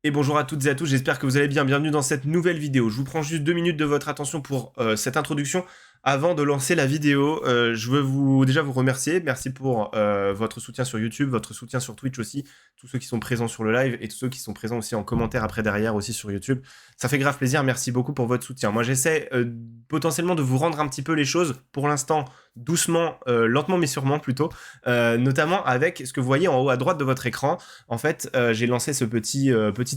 Et bonjour à toutes et à tous, j'espère que vous allez bien. Bienvenue dans cette nouvelle vidéo. Je vous prends juste 2 minutes de votre attention pour cette introduction. Avant de lancer la vidéo, je veux déjà vous remercier. Merci pour votre soutien sur YouTube, votre soutien sur Twitch aussi, tous ceux qui sont présents sur le live et tous ceux qui sont présents aussi en commentaire après derrière aussi sur YouTube. Ça fait grave plaisir, merci beaucoup pour votre soutien. Moi j'essaie potentiellement de vous rendre un petit peu les choses, pour l'instant doucement, lentement mais sûrement plutôt, notamment avec ce que vous voyez en haut à droite de votre écran. En fait, j'ai lancé ce petit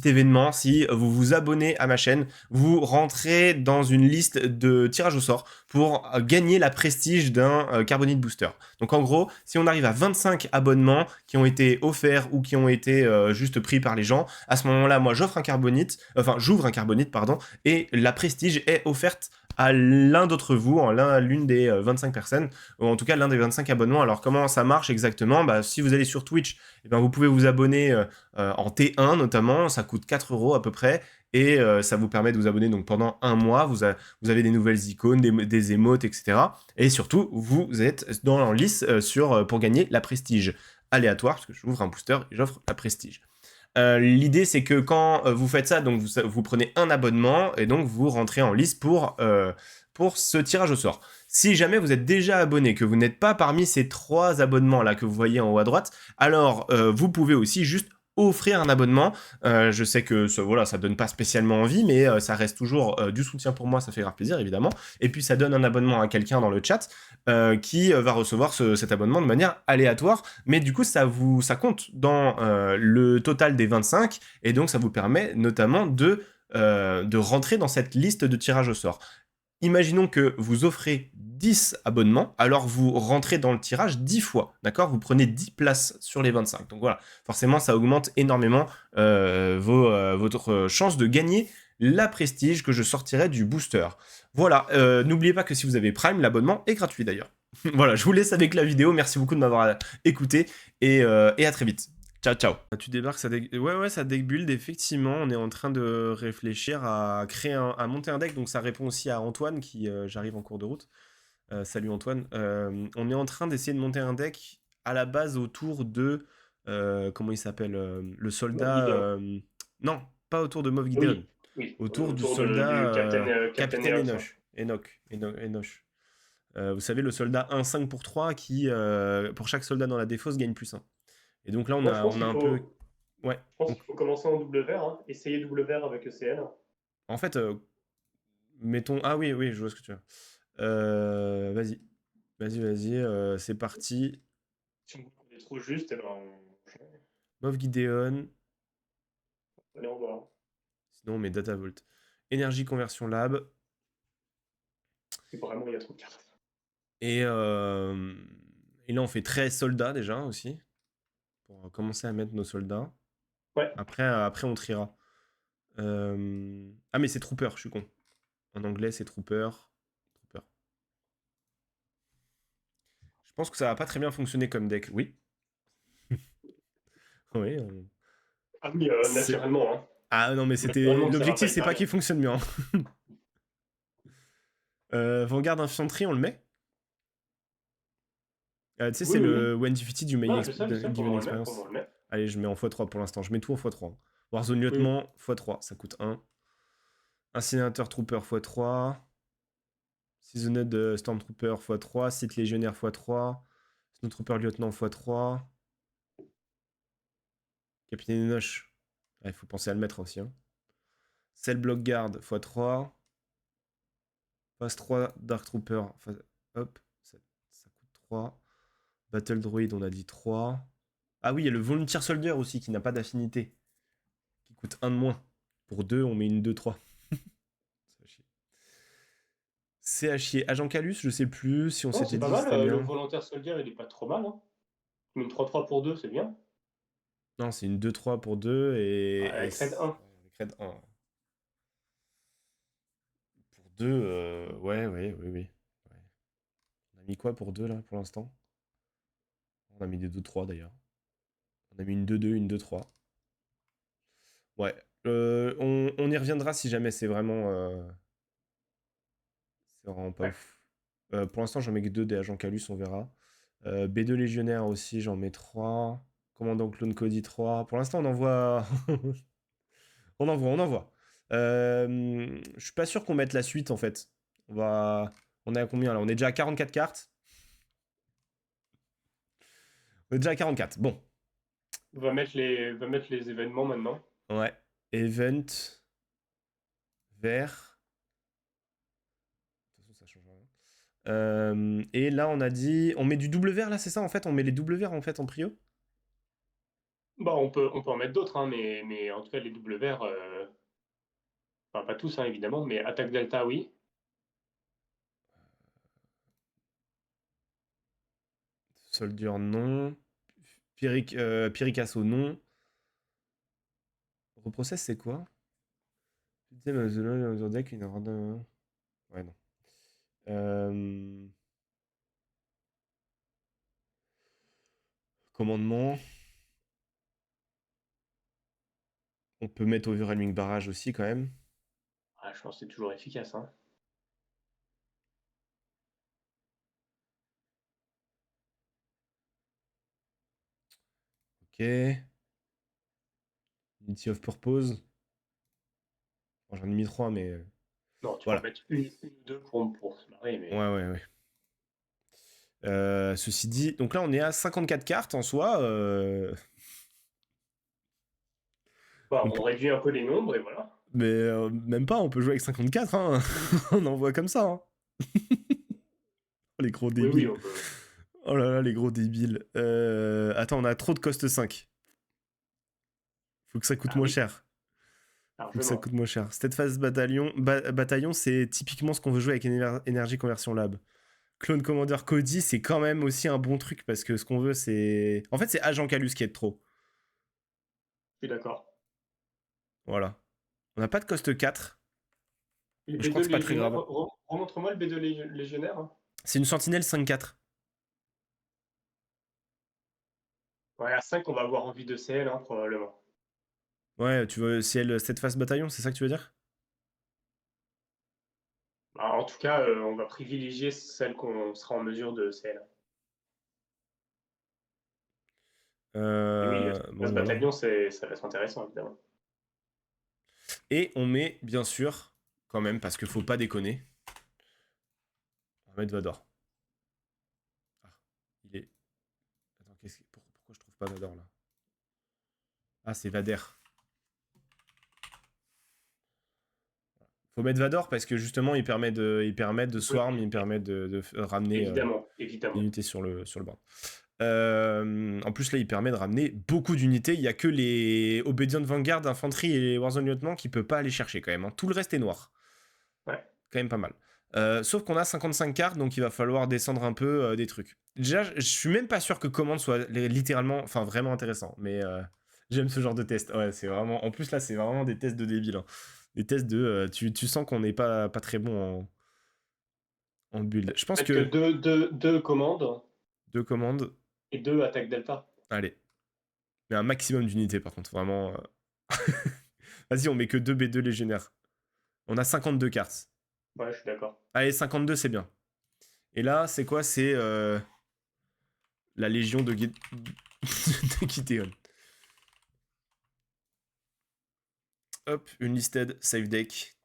événement. Si vous vous abonnez à ma chaîne, vous rentrez dans une liste de tirage au sort pour gagner la prestige d'un Carbonite Booster. Donc en gros, si on arrive à 25 abonnements qui ont été offerts ou qui ont été juste pris par les gens, à ce moment-là, moi j'offre un Carbonite, enfin j'ouvre un Carbonite, pardon, et la prestige est offerte à l'un d'entre vous, l'une des 25 personnes, ou en tout cas l'un des 25 abonnements. Alors comment ça marche exactement? Si vous allez sur Twitch, eh ben, vous pouvez vous abonner en T1 notamment, ça coûte 4 € à peu près, et ça vous permet de vous abonner donc pendant un mois, vous avez des nouvelles icônes, des émotes, etc. Et surtout, vous êtes dans la lice pour gagner la prestige aléatoire, parce que j'ouvre un booster et j'offre la prestige. L'idée, c'est que quand vous faites ça, donc vous prenez un abonnement et donc vous rentrez en lice pour ce tirage au sort. Si jamais vous êtes déjà abonné, que vous n'êtes pas parmi ces 3 abonnements-là que vous voyez en haut à droite, alors vous pouvez aussi juste offrir un abonnement. Je sais que voilà, ça donne pas spécialement envie, mais ça reste toujours du soutien pour moi, ça fait grave plaisir évidemment. Et puis ça donne un abonnement à quelqu'un dans le chat qui va recevoir cet abonnement de manière aléatoire, mais du coup ça compte dans le total des 25, et donc ça vous permet notamment de rentrer dans cette liste de tirage au sort. Imaginons que vous offrez 10 abonnements, alors vous rentrez dans le tirage 10 fois, d'accord? Vous prenez 10 places sur les 25. Donc voilà, forcément, ça augmente énormément votre chance de gagner la prestige que je sortirai du booster. Voilà, n'oubliez pas que si vous avez Prime, l'abonnement est gratuit d'ailleurs. Voilà, je vous laisse avec la vidéo. Merci beaucoup de m'avoir écouté et à très vite. Ciao, ciao. Tu débarques, ouais, ça deckbuild, effectivement. On est en train de réfléchir à à monter un deck, donc ça répond aussi à Antoine, qui j'arrive en cours de route. Salut Antoine. On est en train d'essayer de monter un deck à la base autour de... comment il s'appelle le Moff soldat... Gideon. non, pas autour de Moff Gideon. Oui, oui, Autour du autour soldat du Captain Capitaine Enox. Ouais. Enoch. Vous savez, le soldat 1-5 pour 3 qui, pour chaque soldat dans la défausse, gagne +1. Et donc là, Moi, je pense on a qu'il un peu... faut, Ouais. je pense Donc, qu'il faut commencer en double vert, hein. Essayer double vert avec ECN. en fait, mettons... Ah oui, oui, je vois ce que tu veux. Vas-y. Vas-y, c'est parti. Si on voit qu'on est trop juste, eh ben, Moff Gideon. allez, on voit. Sinon, on met Data Vault. Énergie Conversion Lab. Et vraiment, il y a trop de cartes. Et, euh, et là, on fait 13 soldats déjà aussi. Pour commencer à mettre nos soldats. Ouais, Après on triera. Ah, mais c'est Trooper, je suis con. En anglais, c'est Trooper. Trooper. Je pense que ça va pas très bien fonctionner comme deck. Oui. Oui. ah oui, C'est- naturellement. Hein. Ah non, mais c'était. Naturellement que ça va pas L'objectif, c'est hyper pas bien. qu'il fonctionne bien. Vanguard Infanterie, on le met. Tu sais, Oui, c'est oui, le oui. When Defeated, you may Non, je sais Given comment on le met, comment Experience. on le met. Allez, je mets en x3 pour l'instant. Je mets tout en x3. Warzone Oui, oui. Lieutenant, x3, ça coûte 1. Incinérateur Trooper x3. Seasoned Stormtrooper x3. Sith Légionnaire x3. Snowtrooper Lieutenant x3. Capitaine Enoch. Il faut penser à le mettre aussi. Hein. Cell Block Guard x3. Phase 3 Dark Trooper. Hop, ça coûte 3. Battle Droid, on a dit 3. Ah oui, il y a le Volunteer Soldier aussi qui n'a pas d'affinité. Qui coûte 1 de moins. Pour 2, on met une 2-3. C'est à chier. Agent Calus, je sais plus si on Non, s'était c'est pas dit mal. c'était Le bien. volontaire soldier, il est pas trop mal. Hein. Une 3-3 pour 2, c'est bien. Non, c'est une 2-3 pour 2 Ouais, avec Red 1. avec Red 1. Pour 2, ouais, oui. Ouais. On a mis quoi pour 2 là pour l'instant? On a mis des 2-3 d'ailleurs. On a mis une 2-2, une 2-3. Ouais. On y reviendra si jamais c'est vraiment pas Ouais. ouf. Pour l'instant, j'en mets que 2 des agents Calus, on verra. B2 Légionnaire aussi, j'en mets 3. Commandant Clone Cody 3. Pour l'instant, on envoie. On envoie, on envoie. Je suis pas sûr qu'on mette la suite, en fait. On est à combien, là? On est déjà à 44 cartes. On est déjà à 44. Bon. Va mettre les événements maintenant. Ouais. Event. Vert. De toute façon, ça change rien. Et là, on a dit... On met du double vert, là, c'est ça, en fait? On met les doubles verts, en fait, en prio? Bah, on peut en mettre d'autres, hein, mais en tout cas, les doubles verts, enfin, pas tous, hein, évidemment, mais attaque delta, oui. Soldier, non. Pyrrhicasso, non. Reprocess, c'est quoi? Deck, une random... Ouais, non. Commandement. On peut mettre Overwhelming Barrage aussi, quand même. Ah, je pense que c'est toujours efficace, hein. Ok. Unity of Purpose. Bon, j'en ai mis 3, mais... Non, tu peux en voilà. mettre une ou deux pour se marrer, Ouais, mais... ouais, ouais. Ceci dit, donc là, on est à 54 cartes en soi. Bah, On on peut... réduit un peu les nombres, et voilà. Mais même pas, on peut jouer avec 54, hein. On en voit comme ça, hein. Les gros Oui, oui, débiles. on peut. Oh là là, les gros débiles. Attends, on a trop de cost 5. Faut que ça coûte Ah moins oui, cher. Faut que ça largement. coûte moins cher. Steadfast Bataillon, c'est typiquement ce qu'on veut jouer avec Energy Conversion Lab. Clone Commander Cody, c'est quand même aussi un bon truc parce que ce qu'on veut, c'est. En fait, c'est Agent Calus qui est de trop. Je suis d'accord. Voilà. On n'a pas de cost 4. Les Je crois que B2 c'est pas très légionnaires, grave. remontre-moi le B2 légionnaire, hein. C'est une sentinelle 5-4. Ouais, à 5, on va avoir envie de CL, hein, probablement. Ouais, tu veux ciel Steadfast Bataillon, c'est ça que tu veux dire? Bah, en tout cas, on va privilégier celle qu'on sera en mesure de CL. Et oui, Bon, ce voilà. bataillon, ça va être intéressant, évidemment. Et on met, bien sûr, quand même, parce qu'il faut pas déconner, on va mettre Vador. Ah, il est. Attends, pourquoi je trouve pas Vador là? Ah, c'est Vader. Faut mettre Vador parce que justement, il permet de Oui, swarm, il permet de ramener évidemment, des évidemment. unités sur le board. En plus, là, il permet de ramener beaucoup d'unités. Il n'y a que les Obedient Vanguard, Infanterie et les Warzone Lieutenant qui ne peuvent pas aller chercher quand même, hein. Tout le reste est noir. Ouais. Quand même pas mal. Sauf qu'on a 55 cartes, donc il va falloir descendre un peu des trucs. Déjà, je suis même pas sûr que commande soit littéralement, enfin vraiment intéressant, mais j'aime ce genre de test. Ouais, c'est vraiment. En plus, là, c'est vraiment des tests de débile, hein. Des tests de. Tu sens qu'on n'est pas très bon en build. Je pense Peut-être que que deux commandes deux commandes. et deux attaques delta. Allez. Mais un maximum d'unités, par contre, vraiment. Vas-y, on met que 2 B2 légionnaires. On a 52 cartes. Ouais, je suis d'accord. Allez, 52, c'est bien. Et là, c'est quoi? C'est la légion de Gideon. Hop, une listed save deck.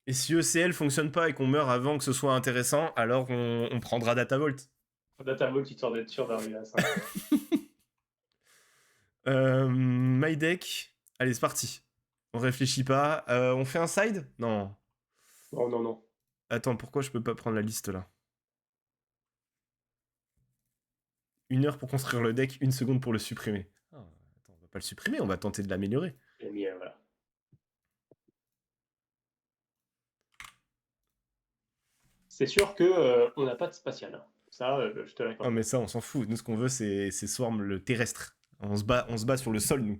Et si ECL fonctionne pas et qu'on meurt avant que ce soit intéressant, alors on prendra Datavolt. Datavolt, histoire d'être sûr d'arriver à 5. My deck. Allez, c'est parti. On réfléchit pas. On fait un side? Non. Non, non, non. Attends, pourquoi je peux pas prendre la liste là? 1 heure pour construire le deck, 1 seconde pour le supprimer. Ah, attends, on va pas le supprimer, on va tenter de l'améliorer. J'ai mis, voilà. C'est sûr que on n'a pas de spatial, hein. Ça, je te Ah, l'accorde. mais ça, on s'en fout. Nous, ce qu'on veut, c'est Swarm le terrestre. On se bat sur le sol, nous.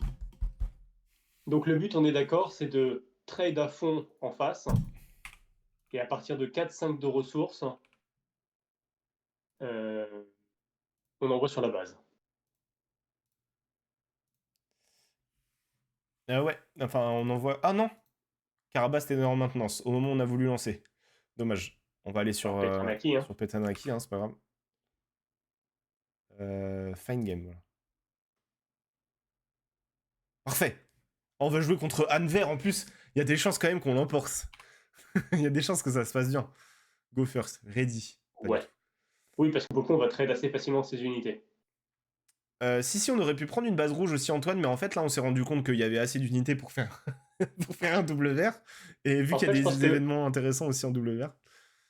Donc le but, on est d'accord, c'est de trade à fond en face, et à partir de 4-5 de ressources, euh, on envoie sur la base. Ah ouais, enfin, on envoie. Ah non! Karabas était en maintenance au moment où on a voulu lancer. Dommage. On va aller Alors, Petranaki, hein. sur Petanaki, hein, c'est pas grave. Fine game, voilà. Parfait. On va jouer contre Anvers en plus. Il y a des chances quand même qu'on l'emporte. Il y a des chances que ça se passe bien. Go first. Ready. Pas du Ouais. tout. Oui, parce que beaucoup, on va trade assez facilement ces unités. Si, on aurait pu prendre une base rouge aussi, Antoine, mais en fait, là, on s'est rendu compte qu'il y avait assez d'unités pour faire... pour faire un double vert. Et vu En qu'il y a fait, je pense des que, événements intéressants aussi en double vert.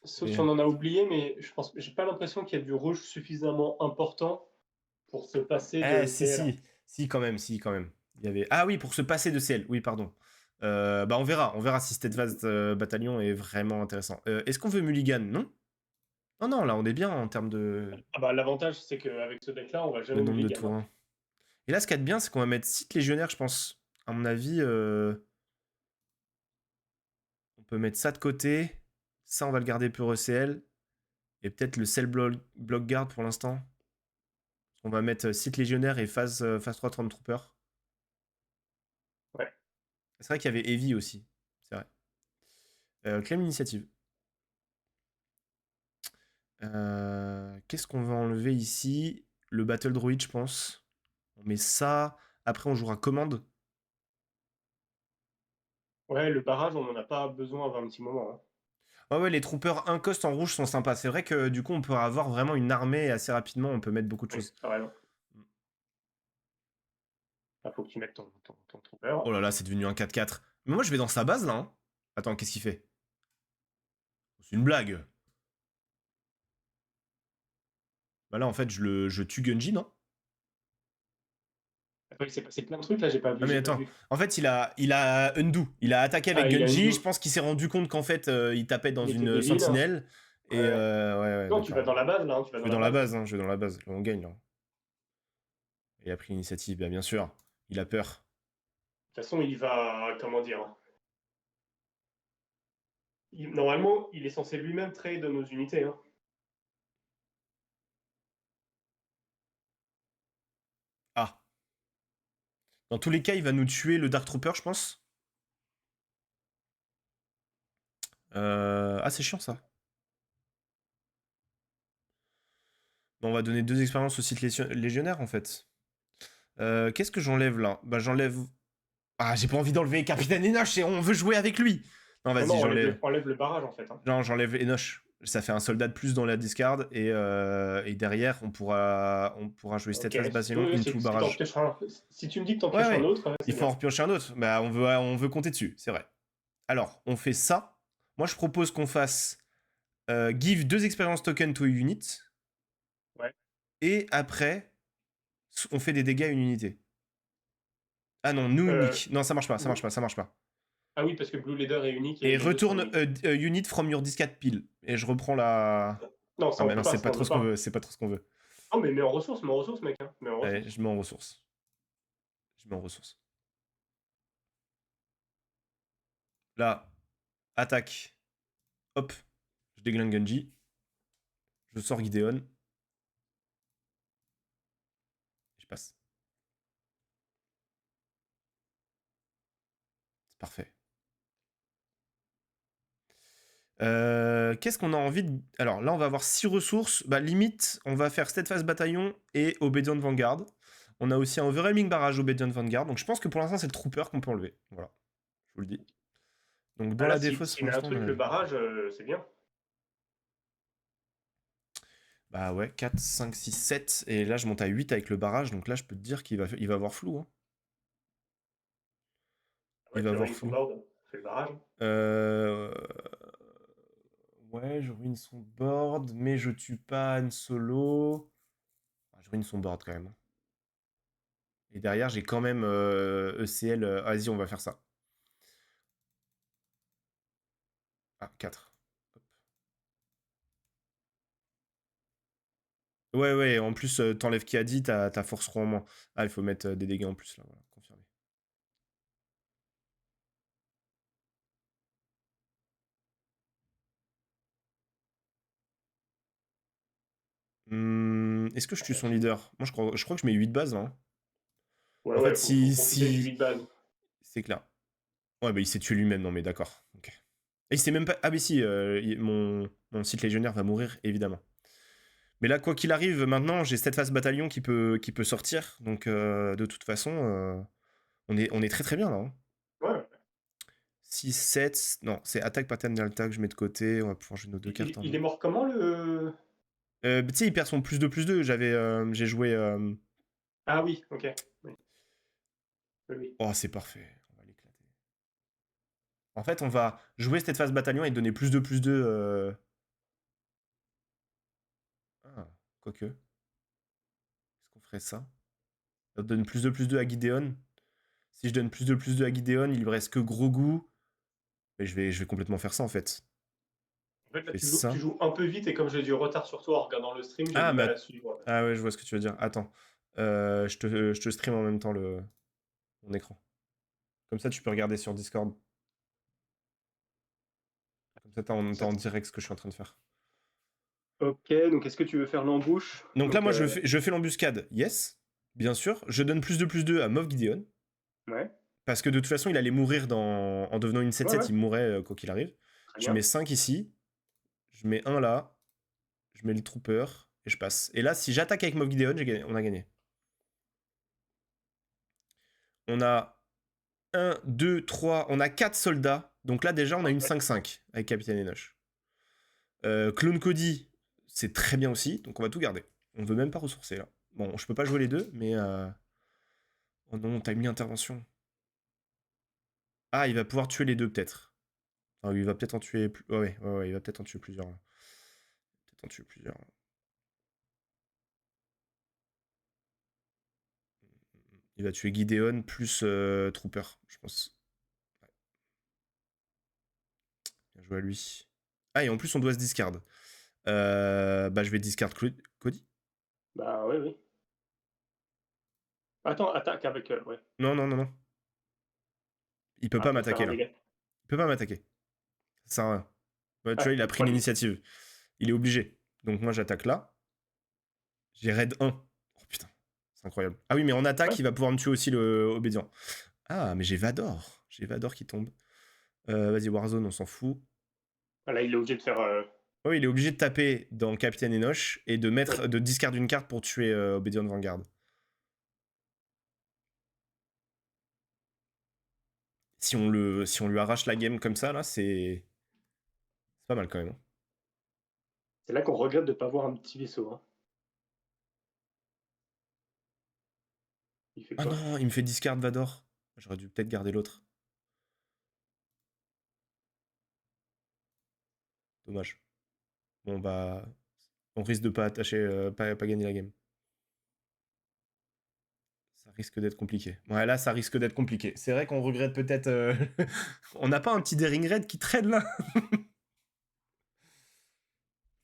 sauf Et... si on en a oublié, mais je pense, j'ai pas l'impression qu'il y a du rouge suffisamment important pour se passer de Si, CL. si. Si, quand même, si, quand même. Il y avait... Ah oui, pour se passer de CL. Oui, pardon. Bah, on verra. On verra si Steadfast Bataillon est vraiment intéressant. Est-ce qu'on veut Mulligan? Non. Non, non, là, on est bien en termes Ah bah, l'avantage, c'est qu'avec ce deck-là, on va de jamais nombre de mulligan. tours. Et là, ce qu'il y a de bien, c'est qu'on va mettre site légionnaire, je pense. À mon avis, on peut mettre ça de côté. Ça, on va le garder pour ECL. Et peut-être le Cell Block Guard pour l'instant. On va mettre site légionnaire et phase 3 Stormtrooper. Ouais. C'est vrai qu'il y avait Heavy aussi. C'est vrai. Claim l'initiative. Qu'est-ce qu'on va enlever ici? Le Battle Droid, je pense. On met ça. Après, on jouera commande. Ouais, le barrage, on en a pas besoin avant un petit moment. Hein. Ouais, ouais, les troopers 1 cost en rouge sont sympas. C'est vrai que du coup, on peut avoir vraiment une armée assez rapidement. On peut mettre beaucoup de Oui, choses. t'as raison. Il faut que tu mettes ton trooper. Oh là là, c'est devenu un 4-4. Mais moi, je vais dans sa base là. Hein. Attends, qu'est-ce qu'il fait? C'est une blague. Bah là, en fait, je tue Gunji, non? Après, il s'est passé plein de trucs là, j'ai pas Ah vu, mais j'ai pas attends, vu. en fait il a undo, il a attaqué Ah, avec il a Gunji, je undo. pense qu'il s'est rendu compte qu'en fait il tapait dans Il était une débile. sentinelle, et Ouais. ouais Non, tu vas d'accord. dans la base là, hein, tu vas Je dans vais la dans la base. base, hein, je vais dans la base, là on gagne là. Il a pris l'initiative, bien sûr, il a peur. De toute façon, il va, comment dire, normalement, il est censé lui-même trade nos unités. Hein. Ah, dans tous les cas il va nous tuer le Dark Trooper je pense. Ah c'est chiant ça. Bon, on va donner 2 expériences au site légionnaire en fait. Qu'est-ce que j'enlève là? Bah j'enlève... Ah j'ai pas envie d'enlever Capitaine Enoch, on veut jouer avec lui. Non Non, non, vas-y j'enlève. enlève le barrage en fait. Hein. Non, j'enlève Enoch. Ça fait un soldat de plus dans la discard. Et derrière, on pourra jouer Ok, Steadfast Bastion oui, into barrage. si tu me dis que t'en Ouais, pioches un ouais. autre, Il c'est faut en bien. repiocher un autre. Bah, on veut compter dessus, c'est vrai. Alors, on fait ça. Moi, je propose qu'on fasse give 2 expérience tokens to a unit. Ouais. Et après, on fait des dégâts à une unité. Ah non, nous Euh, unique. Non, ça marche pas, ça marche Blue- pas, ça marche pas. Ah oui, parce que Blue Leader est unique et Et les deux sont retourne uniques. unit from your discard pile. Et je reprends la... Non, Ah ça on bah peut non, pas, c'est ça pas on trop peut ce qu'on pas. veut, c'est pas trop ce qu'on veut. Non, mais mets en ressources, mec. Hein. Mets en Allez, ressources. je mets en ressources. Je mets en ressources. Là, attaque. Hop, je déglingue Genji. Je sors Gideon. Je passe. C'est parfait. Qu'est-ce qu'on a envie de... Alors là, on va avoir 6 ressources. Bah, limite, on va faire Steadfast Bataillon et Obedient Vanguard. On a aussi un Overwhelming Barrage Obedient Vanguard. Donc je pense que pour l'instant, c'est le Trooper qu'on peut enlever. Voilà, je vous le dis. Donc Ah dans là, la défausse, s'il pour met un l'instant, on truc, a... le barrage, c'est bien. Bah ouais, 4, 5, 6, 7. Et là, je monte à 8 avec le barrage. Donc là, je peux te dire qu'il va avoir flou. Hein. Il Ouais, va tu avoir ruines son flou. board, fais le barrage. Euh... Ouais, je ruine son board, mais je tue pas Han Solo. Ah, je ruine son board quand même. Et derrière, j'ai quand même ECL. Vas-y, on va faire ça. Ah, 4. Ouais, ouais, en plus, t'enlèves qui a dit, t'as force roi en moins. Ah, il faut mettre des dégâts en plus, là, voilà, confirmé. Est-ce que je tue son leader? Moi, je crois que je mets 8 bases, là. Hein. Ouais, En fait, ouais, faut si... profiter du si... 8 base. C'est clair. Ouais, bah, il s'est tué lui-même, non, mais d'accord. Ok. Et il s'est même pas... Ah, mais si, mon site légionnaire va mourir, évidemment. Mais là, quoi qu'il arrive, maintenant, j'ai Steadfast Bataillon qui peut sortir. Donc, de toute façon, On est très très bien là. Hein. Ouais. 6, 7. Non, c'est attaque pattern delta que je mets de côté. On va pouvoir jouer nos deux cartes en Il main. est mort comment le. Tu sais, il perd son +2/+2. J'ai joué. Ah oui, ok. Oui. Oui. Oh, c'est parfait. On va l'éclater. En fait, on va jouer cette phase bataillon et donner +2/+2. Ah, quoique. Est-ce qu'on ferait ça? Ça donne +2/+2 à Gideon. Si je donne +2/+2 à Gideon, il lui reste que gros goût. Mais je vais complètement faire ça en fait. En fait, Je là, fais tu ça. joues un peu vite et comme j'ai du retard sur toi en regardant le stream, j'ai Ah, du mais mal à suivre. ah ouais, je vois ce que tu veux dire. Attends. Je te stream en même temps mon écran. Comme ça, tu peux regarder sur Discord. Comme ça, t'as en direct ce que je suis en train de faire. Ok, donc est-ce que tu veux faire l'embouche? Donc là, Donc, moi, je fais l'embuscade. Yes, bien sûr. Je donne +2/+2 à Moff Gideon. ouais, Parce que de toute façon, il allait mourir en devenant une ouais, 7-7. ouais, Il mourrait quoi qu'il arrive. très Je mets bien. 5 ici. Je mets 1 là. Je mets le trooper. Et je passe. Et là, si j'attaque avec Moff Gideon, on a gagné. On a 1, 2, 3. On a 4 soldats. Donc là, déjà, on a une Parfait. 5-5 avec Capitaine Enoch. Clone Cody, c'est très bien aussi. Donc on va tout garder. On veut même pas ressourcer là. Bon, je peux pas jouer les deux, mais. Oh non, timing intervention. Ah, il va pouvoir tuer les deux peut-être. Enfin, il va peut-être en tuer. Ouais, il va peut-être en tuer plusieurs. Là. Peut-être en tuer plusieurs. Il va tuer Gideon plus Trooper, je pense. Ouais. Bien joué à lui. Ah, et en plus, on doit se discard. Bah, je vais discard Cody. Bah oui, oui. Attends, attaque avec. Ouais. Non, non, non, non. Il peut Ah, pas pour faire m'attaquer un là. dégât. Il peut pas m'attaquer. Ça sert à rien. Ouais, tu vois, Ouais, il a pris 3 l'initiative. Il est obligé. Donc moi, j'attaque là. J'ai raid 1. Oh putain, c'est incroyable. Ah oui, mais en attaque, ouais. il va pouvoir me tuer aussi le obédiant. Ah, mais j'ai Vador. J'ai Vador qui tombe. Vas-y, Warzone, on s'en fout. Là, il est obligé de faire. Oh, il est obligé de taper dans Capitaine Enoch et de Oui. mettre de discard une carte pour tuer Obédian Vanguard. Si on lui arrache la game comme ça, là, c'est pas mal quand même. Hein. C'est là qu'on regrette de ne pas avoir un petit vaisseau. Hein. Il fait Ah quoi? non, il me fait discard Vador. J'aurais dû peut-être garder l'autre. Dommage. Bon, bah, on risque de pas attacher, pas gagner la game. Ça risque d'être compliqué. Ouais, là, ça risque d'être compliqué. C'est vrai qu'on regrette peut-être. On n'a pas un petit Daring Red qui traîne là.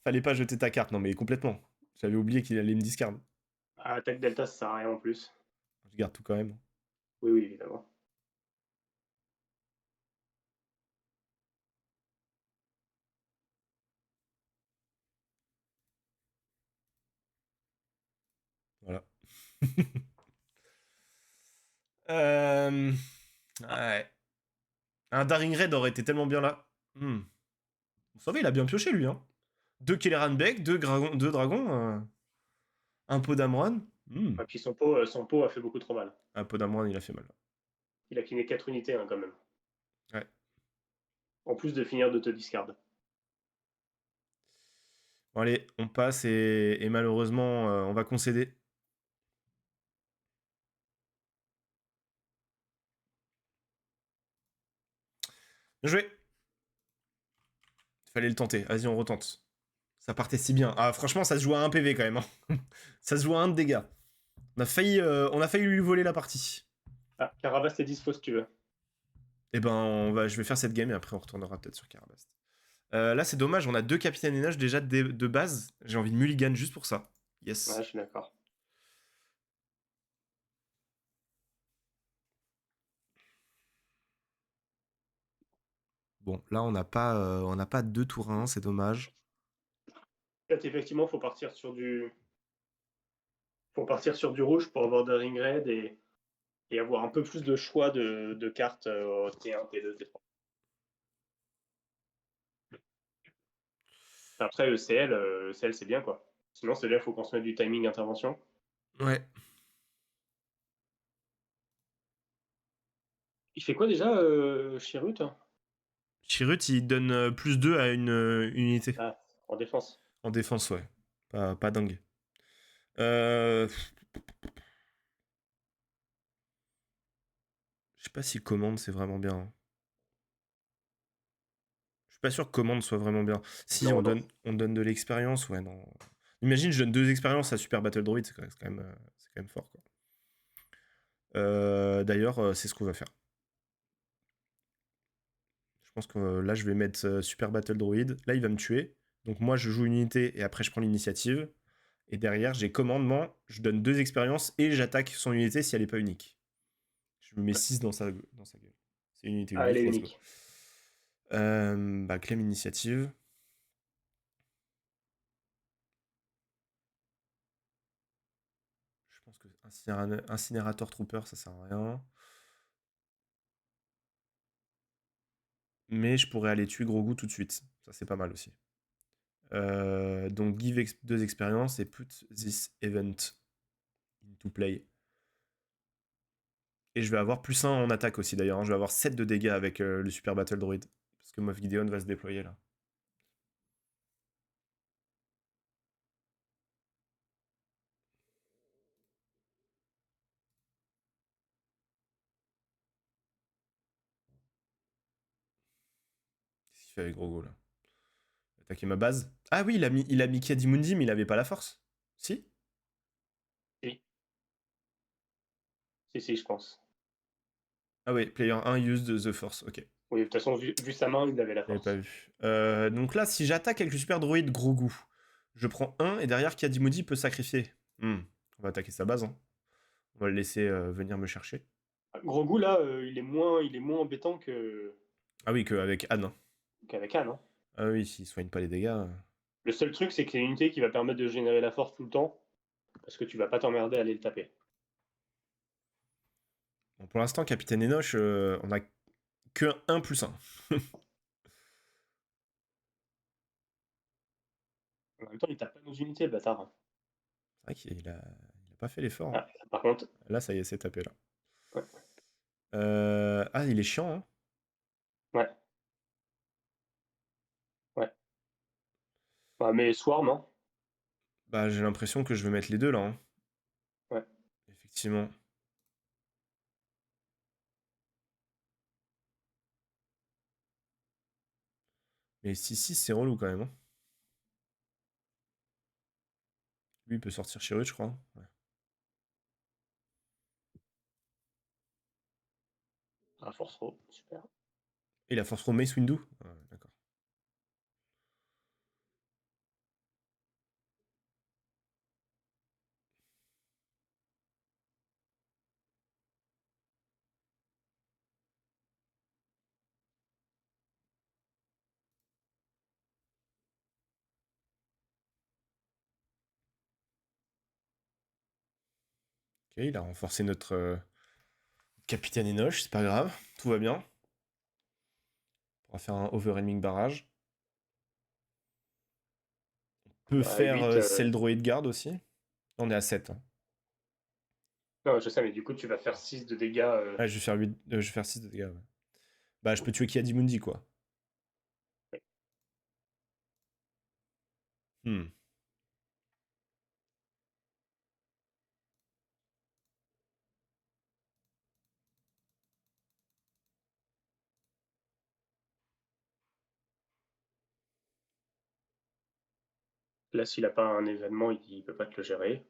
Fallait pas jeter ta carte, non mais complètement. J'avais oublié qu'il allait me discard. Ah, attaque Delta, ça sert à rien en plus. Je garde tout quand même. Oui, oui, évidemment. Voilà. Euh, Ouais. Un Daring Red aurait été tellement bien là. Vous savez, il a bien pioché lui. Hein. 2 Kelleran Beck, 2 dragons, un pot d'Amron. Et puis son pot a fait beaucoup trop mal. Un pot d'Amron, il a fait mal. Il a cleané 4 unités hein, quand même. Ouais. En plus de finir de te discard. Bon, allez, on passe et malheureusement, on va concéder. Bien joué. Fallait le tenter. Vas-y, on retente. Ça partait si bien. Ah, franchement, ça se joue à 1 PV quand même. Hein. Ça se joue à 1 de dégâts. On a failli lui voler la partie. Ah, Carabas, t'es dispo si tu veux. Eh ben, je vais faire cette game et après on retournera peut-être sur Carabast. Là, c'est dommage, on a 2 capitaines et nage déjà de base. J'ai envie de mulligan juste pour ça. Ouais, Yes. je suis d'accord. Bon, là, on n'a pas 2 tours 1, c'est dommage. Peut-être effectivement, faut partir sur du rouge pour avoir des ring raid et avoir un peu plus de choix de cartes au T1, T2, T3. Après, ECL c'est bien quoi. Sinon, c'est là, il faut qu'on se mette du timing intervention. Ouais. Il fait quoi déjà, Chirrut? Chirrut, il donne plus 2 à une unité. Ah, en défense. En défense, ouais. Pas dingue. Je sais pas si commande, c'est vraiment bien, hein. Je suis pas sûr que commande soit vraiment bien. Si, Non, non. on donne de l'expérience, ouais, non. Imagine, je donne 2 expériences à Super Battle Droid, c'est quand même fort, quoi. D'ailleurs, c'est ce qu'on va faire. Je pense que là, je vais mettre Super Battle Droid. Là, il va me tuer. Donc moi, je joue une unité et après, je prends l'initiative. Et derrière, j'ai commandement, je donne 2 expériences et j'attaque son unité si elle n'est pas unique. Je me mets 6 dans sa gueule. C'est une unité Ah, elle unique, est let's go. unique. Claim initiative. Je pense que Incinérateur Trooper, ça sert à rien. Mais je pourrais aller tuer Grogu tout de suite. Ça, c'est pas mal aussi. Donc, give 2 expériences et put this event into play. Et je vais avoir plus 1 en attaque aussi d'ailleurs, hein. Je vais avoir 7 de dégâts avec le Super Battle Droid. Parce que Moff Gideon va se déployer là. Qu'est-ce qu'il fait avec Grogu là? Attaquer ma base. Ah oui, il a mis Kiadimundi, mais il avait pas la force. Si? Si, si, je pense. Ah oui, player 1 use the force, ok. Oui, de toute façon, vu sa main, il avait la J'avais pas force. vu. Donc là, si j'attaque avec le super droïde Grogu, je prends 1 et derrière Kiadimudi peut sacrifier. On va attaquer sa base, hein. On va le laisser venir me chercher. Grogu, là, il est moins embêtant Ah oui, qu'avec Anne, hein. qu'avec Anne, hein. Ah oui, s'il soigne pas les dégâts. Le seul truc, c'est que c'est une unité qui va permettre de générer la force tout le temps, parce que tu vas pas t'emmerder à aller le taper. Bon, pour l'instant, Capitaine Enoch, on a que 1 plus 1. En même temps, il tape pas nos unités, le bâtard, hein. C'est vrai qu'il a pas fait l'effort, hein. Ah, par contre, Là, ça y est, c'est tapé là. ouais. Ah, il est chiant, hein. Ouais. Ouais. Ouais, mais Swarm, hein. Bah, j'ai l'impression que je vais mettre les deux là, hein. Ouais. Effectivement. Mais 6-6, c'est relou quand même, hein. Lui, il peut sortir chez Ruth, je crois. Ouais. Ah, force trop, super. Et la Force Pro Mace Windu. Ouais, d'accord. Ok, il a renforcé notre Capitaine Enoch, c'est pas grave. Tout va bien. On va faire un overwhelming barrage. On peut Bah, faire 8, Cell Droid Guard aussi. On est à 7, hein. non, je sais, mais du coup, tu vas faire 6 de dégâts. Ah, je vais faire 8, je vais faire 6 de dégâts, ouais. Bah, je peux tuer Kiadimundi, quoi. Hmm. Là, s'il a pas un événement, il peut pas te le gérer.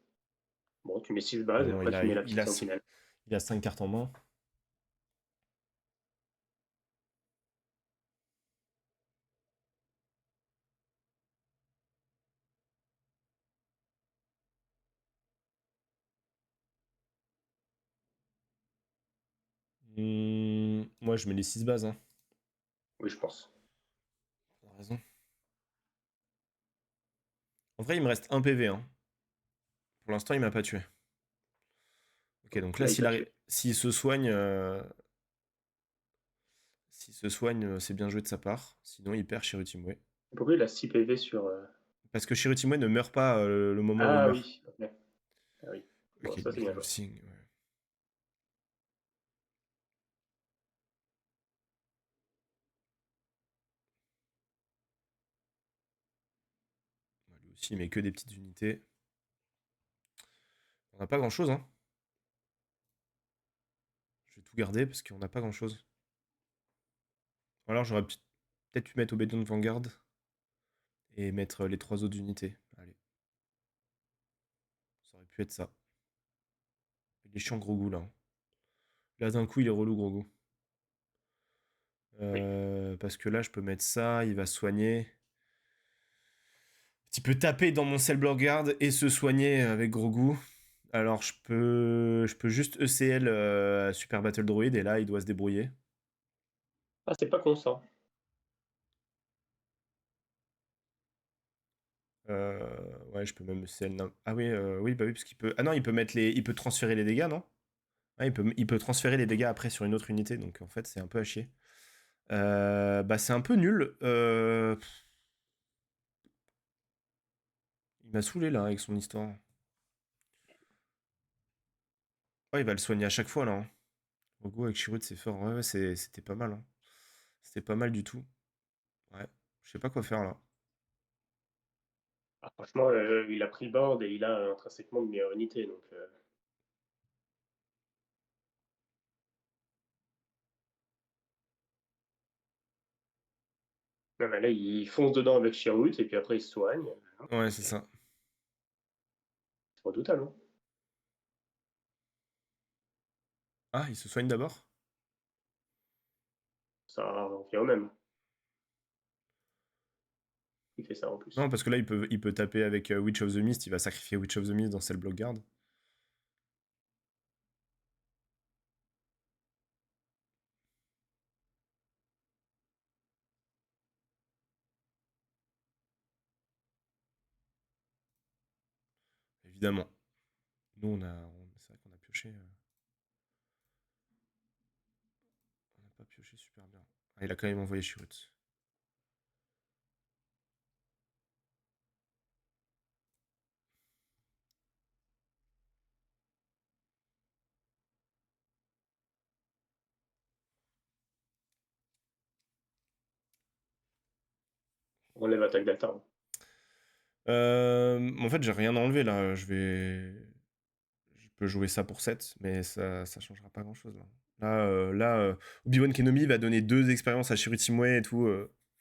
Bon, tu mets 6 Ah bases et non, après tu mets la petite sentinelle. il a 5 cartes en main. Moi, je mets les 6 bases, hein. Oui, je pense. T'as raison. En vrai, il me reste 1 PV, hein. Pour l'instant, il m'a pas tué. Ok, donc là, Là, il t'a tué. s'il se soigne, c'est bien joué de sa part. Sinon, il perd Shirutimwe. Pourquoi il a 6 PV sur. Parce que Shirutimwe ne meurt pas le moment où il Ah meurt. oui, ok. Ah oui. Bon, Ok, ça, c'est bien joué. Losing, ouais. S'il met que des petites unités. On n'a pas grand-chose, hein. Je vais tout garder parce qu'on n'a pas grand-chose. Ou alors j'aurais peut-être pu mettre Obédience Vanguard et mettre les 3 autres unités. Allez. Ça aurait pu être ça. Il est chiant Grogu là. Là d'un coup il est relou Grogu. Oui. Parce que là je peux mettre ça, il va soigner. Il peut taper dans mon Cell Block Guard et se soigner avec Grogu. Alors je peux juste ECL Super Battle Droid et là il doit se débrouiller. Ah, c'est pas con ça. Ouais, je peux même ECL. Ah oui, oui, bah oui, parce qu'il peut. Ah non, il peut mettre les. Il peut transférer les dégâts, non? Ah, il peut transférer les dégâts après sur une autre unité, donc en fait c'est un peu à chier. Bah c'est un peu nul. Il m'a saoulé là avec son histoire. Ouais, il va le soigner à chaque fois là, hein. Grogu avec Chirrut c'est fort. Ouais, ouais, c'était pas mal, hein. C'était pas mal du tout. Ouais, je sais pas quoi faire là. Ah, franchement, il a pris le board et il a intrinsèquement de meilleure unité. Donc, non, mais là, il fonce dedans avec Chirrut et puis après il se soigne. Ouais, c'est ça. C'est redoutable. Hein. Ah, il se soigne d'abord? Ça revient au même. Il fait ça en plus. Non, parce que là il peut taper avec Witch of the Mist, il va sacrifier Witch of the Mist dans Cell Block Guard. Évidemment. Nous c'est vrai qu'on a pioché. On n'a pas pioché super bien. Ah, il a quand même envoyé Chirrut. On enlève attaque d'Alta. Hein. En fait, j'ai rien enlevé là. Je peux jouer ça pour 7, mais ça changera pas grand chose là. Là, Obi-Wan Kenobi va donner 2 expériences à Chirrut Imwe et tout.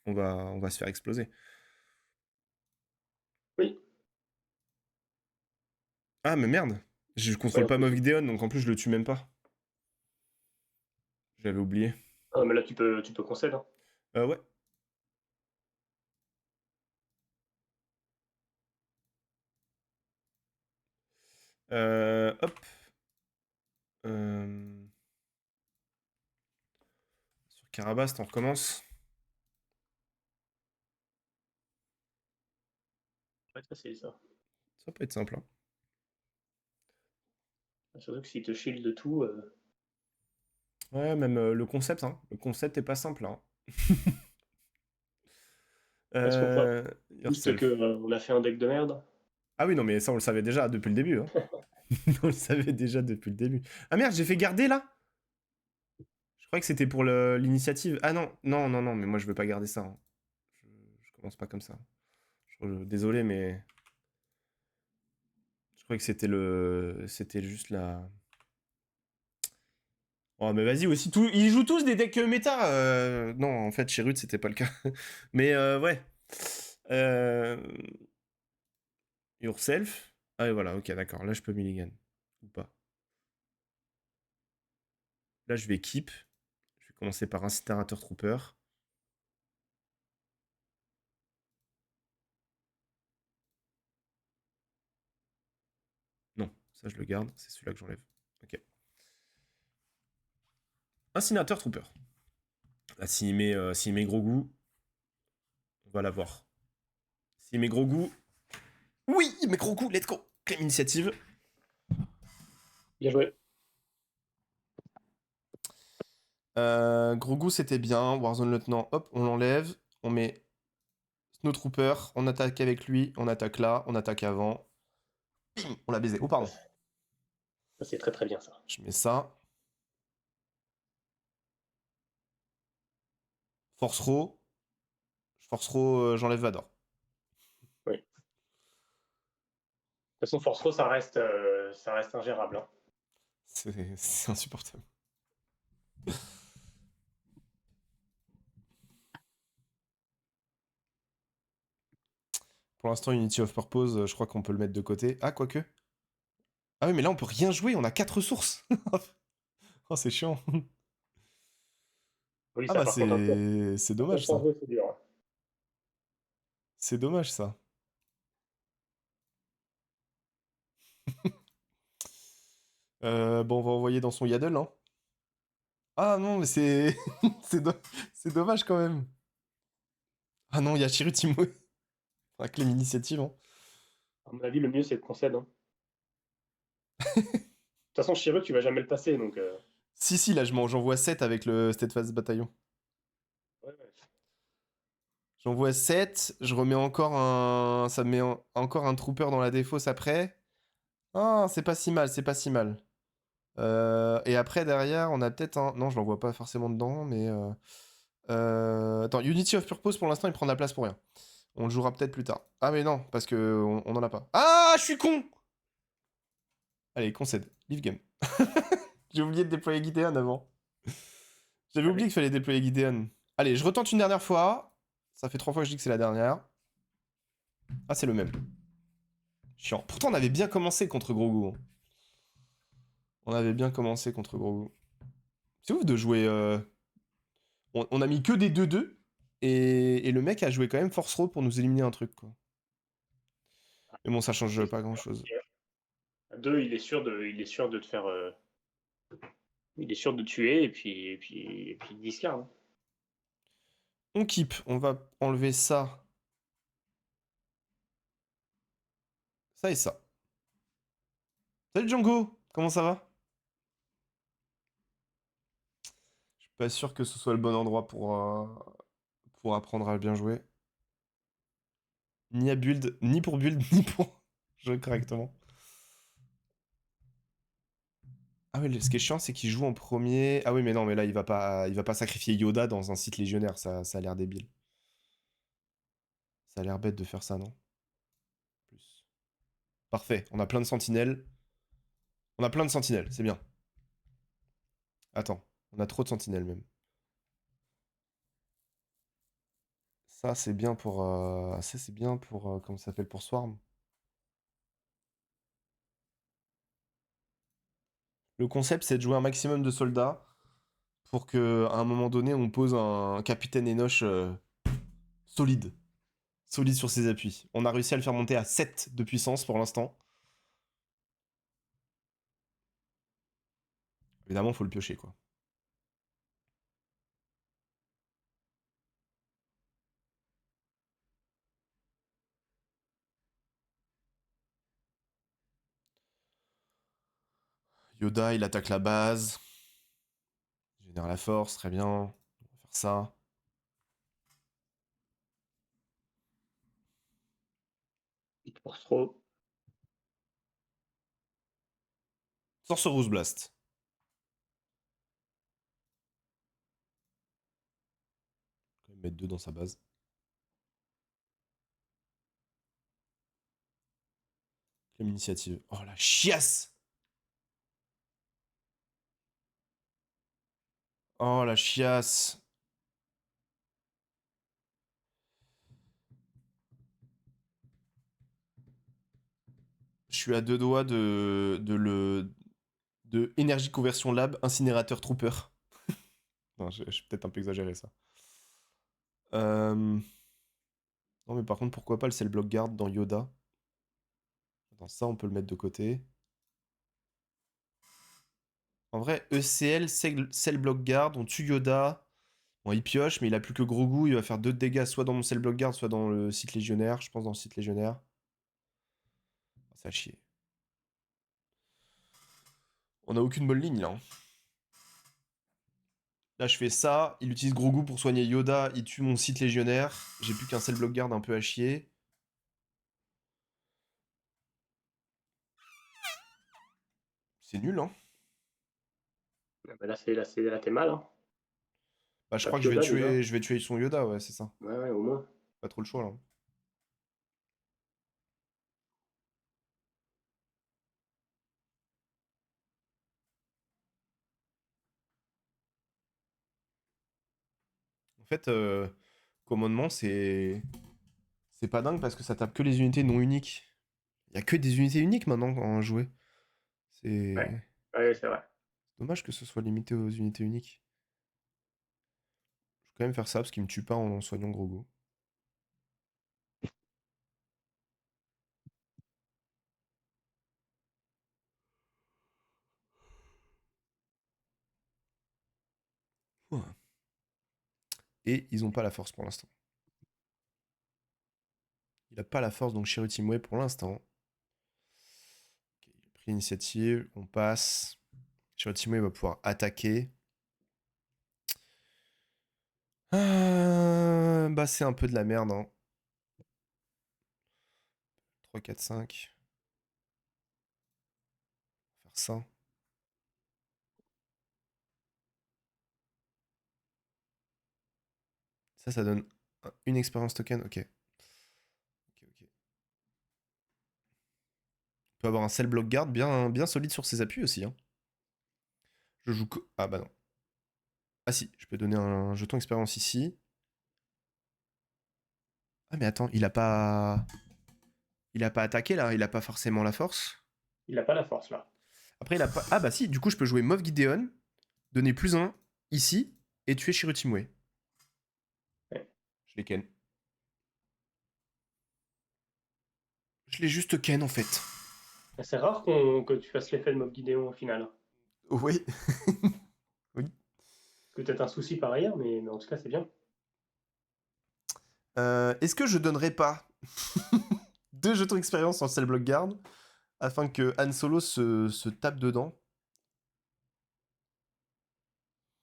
On va se faire exploser. Oui. Ah, mais merde! Je Ouais, contrôle en pas plus. Moff Gideon, donc en plus je le tue même pas. J'avais oublié. Ah, mais là, tu peux concéder. Hein. Ouais. Hop. Euh, Sur Karabast, on recommence. Ouais, ça, c'est ça. Ça peut être simple, hein. Surtout que s'il te shield de tout. Ouais, même le concept, hein. Le concept est pas simple, hein. Est-ce qu'on pourrait juste Yourself. qu'on a fait un deck de merde? Ah oui, non, mais ça, on le savait déjà depuis le début, hein. On le savait déjà depuis le début. Ah merde, j'ai fait garder là? Je croyais que c'était pour l'initiative. Ah non, non, non, non, mais moi je veux pas garder ça, hein. Je commence pas comme ça. Désolé, mais je croyais que c'était juste la. Oh, mais vas-y aussi, ils jouent tous des decks méta. Non, en fait, chez Rude, c'était pas le cas. Mais ouais. Euh... Yourself. Ah, et voilà, ok, d'accord. Là, je peux mulligan. Ou pas. Là, je vais keep. Je vais commencer par Incinérateur Trooper. Non, ça, je le garde. C'est celui-là que j'enlève. Ok. Incinérateur Trooper. Là, s'il met gros goût, on va l'avoir. S'il met gros goût. Oui, il met gros goût, let's go. Claim initiative. Bien joué. Gros goût, c'était bien. Warzone Lieutenant, hop, on l'enlève. On met Snowtrooper, on attaque avec lui, on attaque là, on attaque avant. Bim, on l'a baisé. Oh, Ça, pardon. c'est très très bien ça. Je mets ça. Force Row. Force Row, j'enlève Vador. Oui. façon, Force Rose, ça reste ingérable, hein. C'est insupportable. Pour l'instant, Unity of Purpose, je crois qu'on peut le mettre de côté. Ah, quoique. Ah oui, mais là, on peut rien jouer, on a 4 ressources. Oh, c'est chiant. Oui, Ah ça, bah, par contre, un peu. c'est Un peu dommage, ça. changer, c'est dur, hein. C'est dommage, ça. Bon, on va envoyer dans son Yaddle, hein. Ah non, mais c'est... c'est c'est dommage, quand même. Ah non, il y a Chirutimo. Avec l'initiative, hein. À mon avis, le mieux, c'est de concède, hein. De toute façon, Shiru, tu vas jamais le passer, donc Si, là, j'envoie 7 avec le Steadfast Bataillon. ouais, ouais. J'envoie 7, je remets encore un... Ça met encore un trooper dans la défausse après. Ah, c'est pas si mal, c'est pas si mal. Et après, derrière, on a peut-être un... Non, je l'envoie pas forcément dedans, mais... Attends, Unity of Purpose, pour l'instant, il prend de la place pour rien. On le jouera peut-être plus tard. Ah, mais non, parce que on en a pas. Ah, je suis con! Allez, concède. Leave game. J'ai oublié de déployer Gideon avant. J'avais oublié Allez. qu'il fallait déployer Gideon. Allez, je retente une dernière fois. Ça fait 3 fois que je dis que c'est la dernière. Ah, c'est le même. Chiant. Pourtant, on avait bien commencé contre Grogu, hein. On avait bien commencé contre Grogu. C'est ouf de jouer... On a mis que des 2-2. Et le mec a joué quand même Force Road pour nous éliminer un truc, quoi. Mais bon, ça change Oui, pas grand-chose. à 2, il est sûr de te faire. Il est sûr de tuer et puis il discard, hein. On keep. On va enlever ça. Ça et ça. Salut Django! Comment ça va? Je suis pas sûr que ce soit le bon endroit pour apprendre à bien jouer. Ni à build, ni pour build, ni pour jouer correctement. Ah ouais, ce qui est chiant, c'est qu'il joue en premier. Ah oui, mais non, mais là, il va pas sacrifier Yoda dans un site légionnaire. Ça a l'air débile. Ça a l'air bête de faire ça, non? Plus. Parfait, on a plein de sentinelles. On a plein de sentinelles, c'est bien. Attends, on a trop de sentinelles même. Ça, c'est bien pour... Ça, c'est bien pour... comment ça s'appelle? Pour Swarm. Le concept, c'est de jouer un maximum de soldats pour que, à un moment donné, on pose un capitaine Enoch solide. Solide sur ses appuis. On a réussi à le faire monter à 7 de puissance pour l'instant. Évidemment, faut le piocher, quoi. Yoda, il attaque la base. Il génère la force, très bien. On va faire ça. Il te force trop. Sorcerer's Blast. On va mettre 2 dans sa base. Claim initiative. Oh la chiasse! Oh la chiasse! Je suis à 2 doigts de Energy Conversion Lab, Incinérateur Trooper. Non, j'ai peut-être un peu exagéré ça. Non, mais par contre, pourquoi pas le Cell Block Guard dans Yoda? Dans ça, on peut le mettre de côté. En vrai, ECL, Cell Block Guard, on tue Yoda. Bon, il pioche, mais il a plus que Grogu. Il va faire 2 de dégâts, soit dans mon Cell Block Guard, soit dans le site légionnaire. Je pense dans le site légionnaire. Ça a chier. On a aucune bonne ligne là, hein. Là, je fais ça. Il utilise Grogu pour soigner Yoda. Il tue mon site légionnaire. J'ai plus qu'un Cell Block Guard un peu à chier. C'est nul, hein. Ah bah là, t'es mal, hein. Bah, je T'as crois que Yoda déjà. je vais tuer son Yoda, ouais, c'est ça. Ouais, ouais, au moins. Pas trop le choix là. fait, commandement, c'est pas dingue parce que ça tape que les unités non uniques. Il y a que des unités uniques maintenant en jouer. Ouais, C'est ouais, c'est vrai. dommage que ce soit limité aux unités uniques. Je vais quand même faire ça parce qu'il me tue pas en soignant Grogu. Ouah. Et ils ont pas la force pour l'instant. Il a pas la force donc Shiryu pour l'instant. Ok, il a pris l'initiative, on passe. Shiryu va pouvoir attaquer. Bah c'est un peu de la merde hein. 3, 4, 5. Faire ça. Ça donne une expérience token. Ok. Ok, ok. On peut avoir un cell block guard bien, bien solide sur ses appuis aussi. Hein. Je joue que. Ah bah non. Ah si, je peux donner un jeton expérience ici. Ah mais attends, il a pas. Il a pas attaqué là, il a pas forcément la force. Il a pas la force là. Après il a pas. Ah bah si, du coup je peux jouer Moff Gideon, donner plus un ici, et tuer Shiryu. Ouais. Je l'ai ken. Je l'ai juste ken en fait. C'est rare que tu fasses l'effet de Mob Gideon au final. Oui. Oui. C'est peut-être un souci par ailleurs, mais en tout cas, c'est bien. Est-ce que je donnerais pas 2 jetons expérience en cell block guard afin que Han Solo se tape dedans?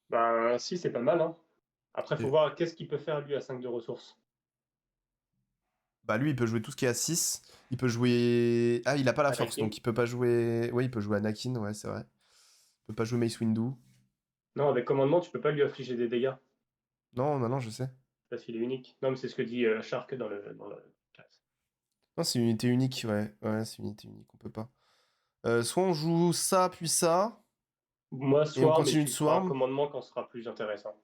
Ben, si, c'est pas mal, hein. Après, faut Et- voir qu'est-ce qu'il peut faire lui à 5 de ressources. Bah lui il peut jouer tout ce qui est à 6. Il peut jouer. Ah il a pas la force Anakin. donc il peut pas jouer. Ouais il peut jouer Anakin, ouais c'est vrai. Il peut pas jouer Mace Windu. Non, avec commandement, tu peux pas lui infliger des dégâts Non, non, non, je sais. parce qu'il est unique. Non, mais c'est ce que dit Shark dans le chat. Non, c'est une unité unique, ouais. Ouais, c'est une unité unique, on peut pas. Soit on joue ça, puis ça, Moi, et on Swarm, et continue de tu le feras à Swarm. commandement quand ce sera plus intéressant.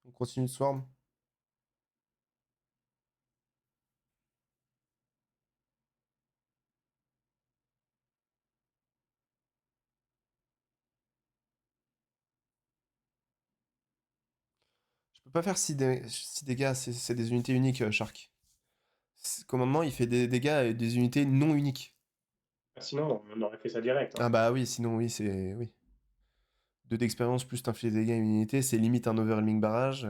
On continue de Swarm. Je peux pas faire 6 dégâts, c'est des unités uniques, Shark. Commandement, il fait des dégâts avec des unités non uniques. Sinon, on aurait fait ça direct, hein. Ah bah oui, sinon oui, c'est... Oui. 2 d'expérience plus t'infliges des dégâts à une unité, c'est limite un overwhelming barrage.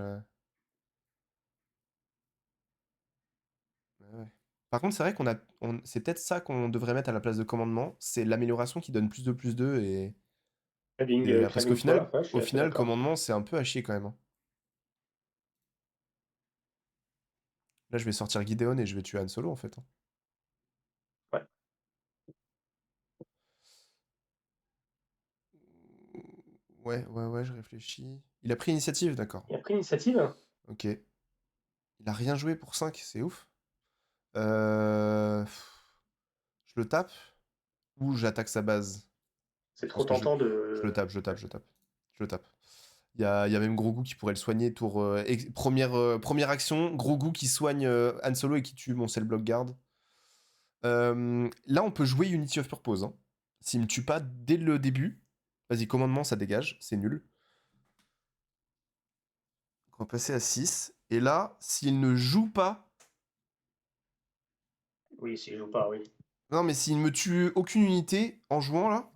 Ouais. Par contre, c'est vrai qu'on a... C'est peut-être ça qu'on devrait mettre à la place de commandement, c'est l'amélioration qui donne plus 2 et... Parce qu'au Craving final, Power, ouais, je suis assez d'accord. commandement, c'est un peu à chier quand même. Hein. Là, je vais sortir Gideon et je vais tuer Han Solo en fait. Hein. Ouais. Ouais, ouais, ouais, je réfléchis. Il a pris l'initiative, d'accord. Il a pris l'initiative. Ok. Il a rien joué pour 5, c'est ouf. Euh... Je le tape ou j'attaque sa base? C'est Je pense trop que tentant je le de. tape, je le tape, je le tape. Je le tape. Il y a même Grogu qui pourrait le soigner. Première action, Grogu qui soigne Han Solo et qui tue mon cell block guard. Là, on peut jouer Unity of Purpose. Hein. S'il me tue pas dès le début, vas-y, commandement, ça dégage, c'est nul. On va passer à 6. Et là, s'il ne joue pas. Oui, s'il joue pas, oui. Non, mais s'il me tue aucune unité en jouant là.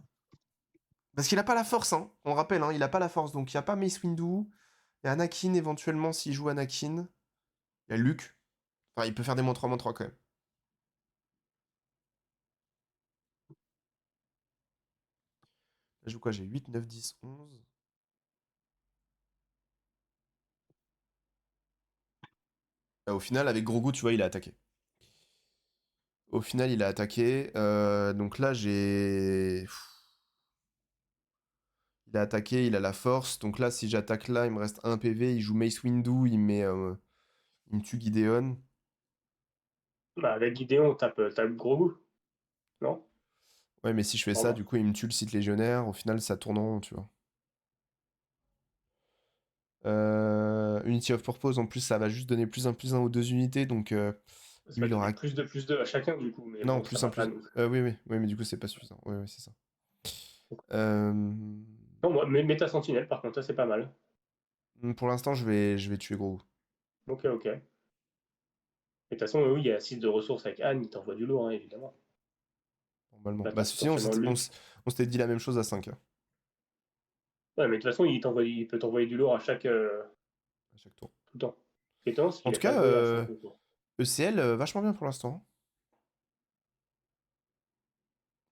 Parce qu'il a pas la force, hein. On rappelle, hein, il a pas la force. Donc il n'y a pas Mace Windu. Il y a Anakin éventuellement s'il joue Anakin. Il y a Luke. Enfin, il peut faire des -3/-3 quand même. Là, je joue quoi? J'ai 8, 9, 10, 11. Au final, avec Grogu, tu vois, il a attaqué. Au final, il a attaqué. Donc là, j'ai. Il a attaqué, il a la force. Donc là, si j'attaque là, il me reste 1 PV. Il joue Mace Windu, il me tue Gideon. Bah, avec Gideon, tape gros goût, non? Ouais, mais si je fais ça, du coup, il me tue le site légionnaire. Au final, ça tourne en rond, tu vois. Unity of Purpose, en plus, ça va juste donner +1/+1 aux 2 unités, donc Ça lui, va il donner aura... +2/+2 à chacun, du coup, mais Non, bon, ça va pas +1/+1. non plus. Oui, oui, oui, mais du coup, c'est pas suffisant. Oui, oui, c'est ça. Non, moi, mais ta sentinelle, par contre, ça, c'est pas mal. Pour l'instant, je vais tuer gros. Ok, ok. Et de toute façon, oui, il y a 6 de ressources avec Anne, il t'envoie du lourd, hein, évidemment. Normalement. Là, Bah, t'as sinon, potentiellement lui. on s'était dit la même chose à 5, hein, Ouais, mais de toute façon, il peut t'envoyer du lourd à chaque, à chaque tour. tout le temps. C'est étonnant, parce En qu'il tout a pas cas, joué à 5 tours. ECL, vachement bien pour l'instant.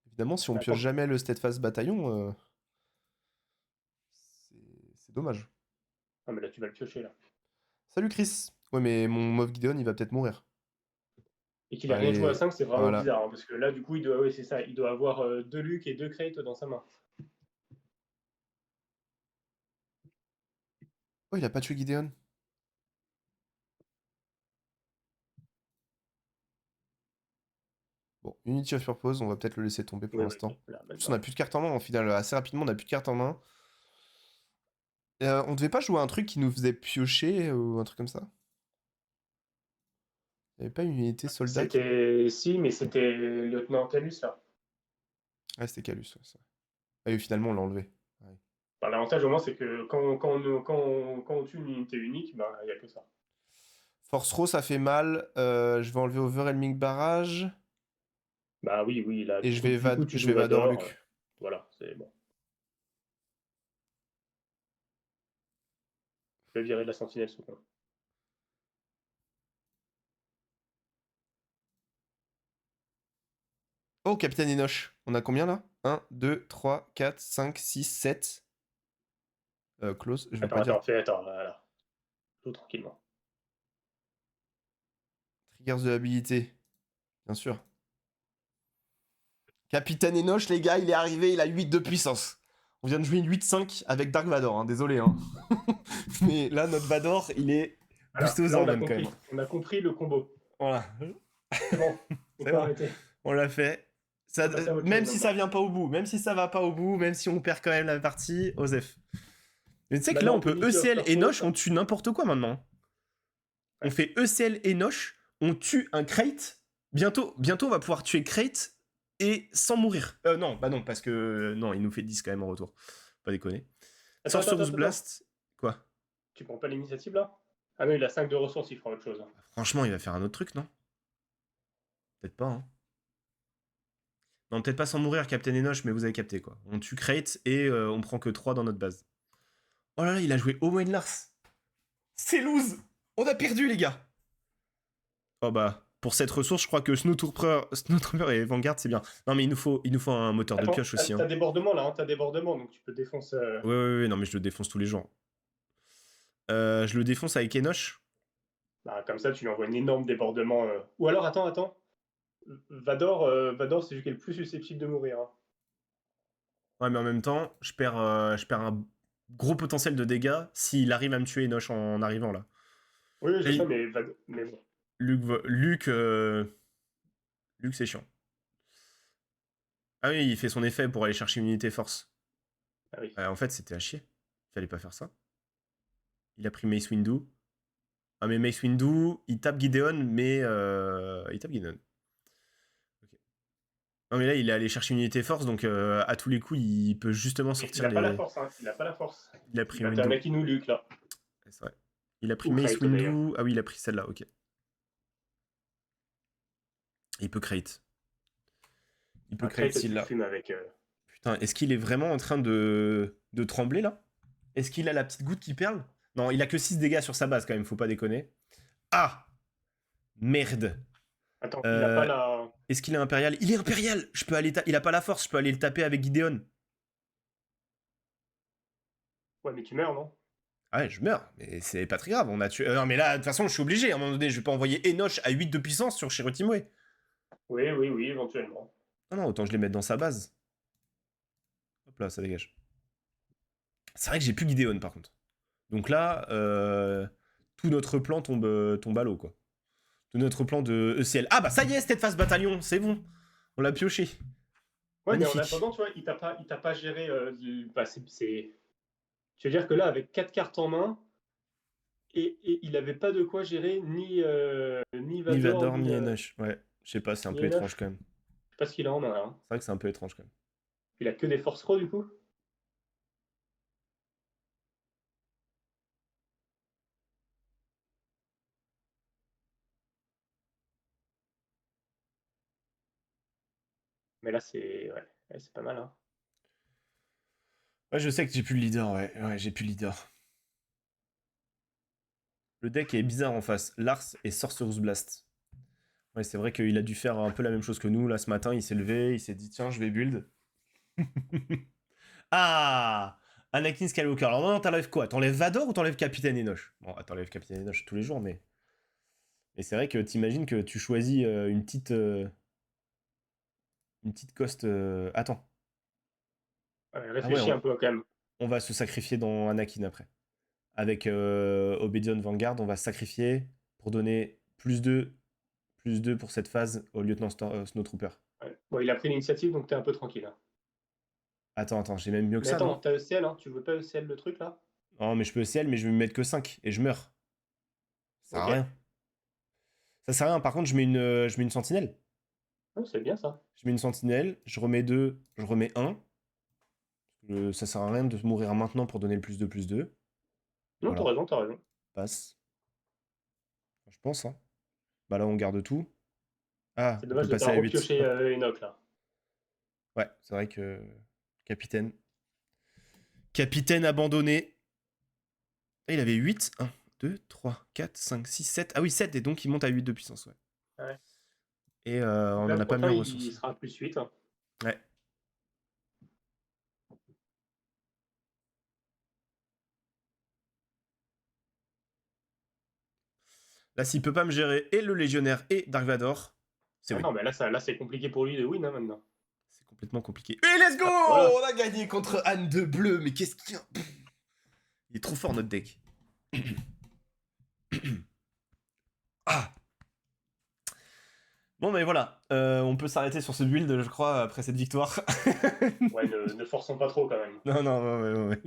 Évidemment, si on pioche Attends. jamais le Steadfast Bataillon, c'est dommage. Ah, mais là, tu vas le piocher, là. Salut Chris. Ouais, mais mon Moff Gideon, il va peut-être mourir. Et qu'il ait rien joué à Allez, 5, c'est vraiment voilà. bizarre, hein, parce que là, du coup, il doit, ouais, c'est ça, il doit avoir 2 Luke et 2 Crate dans sa main. Oh, il a pas tué Gideon. Bon, Unity of Purpose, on va peut-être le laisser tomber pour Oui, oui, l'instant. là, En plus, on a maintenant. plus de cartes en main, au final, assez rapidement, on a plus de cartes en main. On devait pas jouer un truc qui nous faisait piocher ou un truc comme ça? Il y avait pas une unité soldat qui... C'était. Si, mais c'était Lieutenant Calus, là. Ah, c'était Calus, ouais, ça. Ah, et finalement, on l'a enlevé. Ouais. Enfin, l'avantage, au moins, c'est que quand on tue une unité unique, ben, il n'y a que ça. Force Row, ça fait mal. Je vais enlever Overwhelming Barrage. Bah oui, oui, là, Et du coup, tu je joues vais Vador Vador. Luke. Voilà, c'est bon. Je vais virer de la sentinelle, ce con. Oh, Capitaine Enoch. On a combien là? 1, 2, 3, 4, 5, 6, 7. Close, je veux pas dire. Attends, là. Joue tranquillement. Triggers de habilité. Bien sûr. Capitaine Enoch, les gars, il est arrivé, il a 8 de puissance. On vient de jouer une 8-5 avec Dark Vador, hein, désolé. Hein. Mais là, notre Vador, il est Alors, boosté aux là, hormones quand même. on a compris le combo. Voilà. C'est bon, on C'est peut bon, arrêter. on l'a fait. Ça, On passe à autre même chose si ça maintenant. vient pas au bout, même si ça va pas au bout, même si on perd quand même la partie, Osef. Mais tu sais que là, on Maintenant, peut Unity of ECL et Noche, Purpose. on tue n'importe quoi maintenant. On Ouais. fait ECL et Noche, on tue un Crate. Bientôt, on va pouvoir tuer Crate et sans mourir. Non, bah non, parce que non, il nous fait 10 quand même en retour. Pas déconner. Sorcerer's Attends. Blast. Quoi? Tu prends pas l'initiative là? Ah non, il a 5 de ressources, il fera autre chose. Franchement, il va faire un autre truc, non? Peut-être pas, hein. Non, peut-être pas sans mourir, Captain Enoch, mais vous avez capté, quoi. On tue Crate et on prend que 3 dans notre base. Oh là là, il a joué Owen Lars. C'est lose. On a perdu, les gars. Oh bah, pour cette ressource, je crois que Snowtrooper et Vanguard, c'est bien. Non, mais il nous faut un moteur de Attends, pioche aussi. t'as Hein. débordement là, hein, t'as débordement, donc tu peux défoncer. Ouais, non, mais je le défonce tous les jours. Je le défonce avec Enoch. Bah, comme ça, tu lui envoies un énorme débordement. Ou alors, attends. Vador, c'est celui qui est le plus susceptible de mourir. Hein. Ouais, mais en même temps, je perds un gros potentiel de dégâts s'il arrive à me tuer Enoch en arrivant là. Oui, je sais, Et mais bon. Luke, c'est chiant. Ah oui, il fait son effet pour aller chercher une unité force. Ah oui. En fait, c'était à chier. Fallait pas faire ça. Il a pris Mace Windu. Ah, mais Mace Windu, il tape Gideon, mais il tape Gideon. Okay. Non, mais là, il est allé chercher une unité force, donc à tous les coups, il peut justement sortir Il a les. pas la force, hein. Il a pas la force. Il a Il pris va Windu. t'amener qui nous Luke là. C'est vrai. Il a pris Ou Mace Crate, d'ailleurs. Windu. Ah oui, il a pris celle-là, ok. Il peut crate. Il peut crate Crate, tu s'il le l'a. fumes avec. Putain, est-ce qu'il est vraiment en train de trembler là? Est-ce qu'il a la petite goutte qui perle? Non, il a que 6 dégâts sur sa base quand même, faut pas déconner. Ah! Merde. Attends, il a pas Euh, la. Est-ce qu'il est impérial? Il est impérial! Je peux aller il a pas la force, je peux aller le taper avec Gideon. Ouais, mais tu meurs, non? Ah ouais, je meurs, mais c'est pas très grave. On a tué. Non, mais là, de toute façon, je suis obligé. À un moment donné, je vais pas envoyer Enoch à 8 de puissance sur Shiro Timwe. Oui, éventuellement. Non, autant je les mette dans sa base. Hop là, ça dégage. C'est vrai que j'ai plus Gideon par contre. Donc là, tout notre plan tombe à l'eau, quoi. Tout notre plan de ECL. Ah bah ça y est, Steadfast Bataillon, c'est bon. On l'a pioché. Ouais, mais en Magnifique. attendant, tu vois, il t'a pas géré. Bah, c'est. Je veux dire que là, avec 4 cartes en main, Et il avait pas de quoi gérer ni Ni Vador, Vador, ni Enoch. Ouais, je sais pas, c'est un ni peu étrange Enoch. quand même. Je sais pas ce qu'il a en main, hein. C'est vrai que c'est un peu étrange quand même. Il a que des Force Throw, du coup. Mais là, ouais, c'est pas mal, hein. Ouais, je sais que j'ai plus le leader, ouais. Ouais, j'ai plus le leader. Le deck est bizarre en face. Lars et Sorcerer's Blast. Ouais, c'est vrai qu'il a dû faire un peu la même chose que nous. Là, ce matin, il s'est levé, il s'est dit, tiens, je vais build. Ah, Anakin Skywalker. Alors non, t'enlèves quoi? T'enlèves Vador ou t'enlèves Capitaine Enoch? Bon, t'enlèves Capitaine Enoch tous les jours, mais... Et c'est vrai que t'imagines que tu choisis une petite coste... Attends. Ouais, Ah ouais, réfléchis un peu quand même. on va se sacrifier dans Anakin après. Avec Obedience Vanguard, on va se sacrifier pour donner plus 2 pour cette phase au lieutenant Snowtrooper. Ouais. Bon, il a pris l'initiative, donc t'es un peu tranquille, hein. Attends, j'ai même mieux que Mais ça, attends, non? t'as ECL, hein. Tu veux pas ECL le truc, là? Non, mais je peux ciel, mais je vais me mettre que 5 et je meurs. Ça sert à Ok. rien. Ça sert à rien. Par contre, je mets une sentinelle. Ouais, c'est bien, ça. Je mets une sentinelle, je remets 2, je remets 1. Ça sert à rien de mourir maintenant pour donner le plus 2, plus 2. Non, t'as Voilà, raison, t'as raison. passe. Je pense, hein. Bah là, on garde tout. Ah, C'est on peut dommage de passer pas à 8. repiocher Hop. Enoch, là. Ouais, c'est vrai que... Capitaine. Capitaine abandonné. Ah, il avait 8. 1, 2, 3, 4, 5, 6, 7. Ah oui, 7, et donc il monte à 8 de puissance, ouais. Ouais. Et Donc on là, n'en le a pas mis prochain, en il ressources. sera à +8, hein. Ouais. Là, s'il peut pas me gérer et le légionnaire et Dark Vador, c'est Ah win. non, mais là, c'est compliqué pour lui de win, hein, maintenant. C'est complètement compliqué. Et let's go! Ah, voilà. On a gagné contre Anne de Bleu, mais qu'est-ce qu'il y a? Il est trop fort notre deck. Ah! Bon, mais voilà, on peut s'arrêter sur ce build, je crois, après cette victoire. Ouais, ne forçons pas trop, quand même. Non, non, ouais.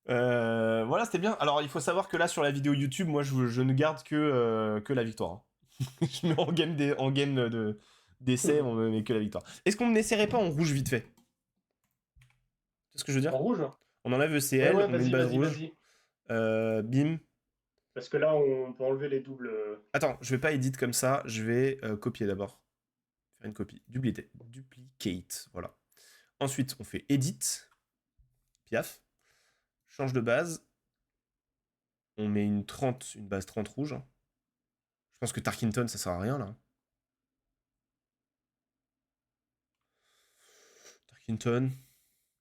Voilà, c'était bien. Alors, il faut savoir que là, sur la vidéo YouTube, moi, je ne garde que la victoire, hein. Je mets en game d'essai, on me met que la victoire. Est-ce qu'on n'essaierait pas en rouge vite fait? C'est ce que je veux dire? En rouge? On enlève Ouais, ECL, ouais, on met une base rouge. vas-y. Bim. Parce que là, on peut enlever les doubles. Attends, je vais pas edit comme ça, je vais copier d'abord. Faire une copie. Duplicate, voilà. Ensuite, on fait edit. Piaf. Change de base. On met une base 30 rouge. Je pense que Tarkinton, ça sert à rien là. Tarkinton,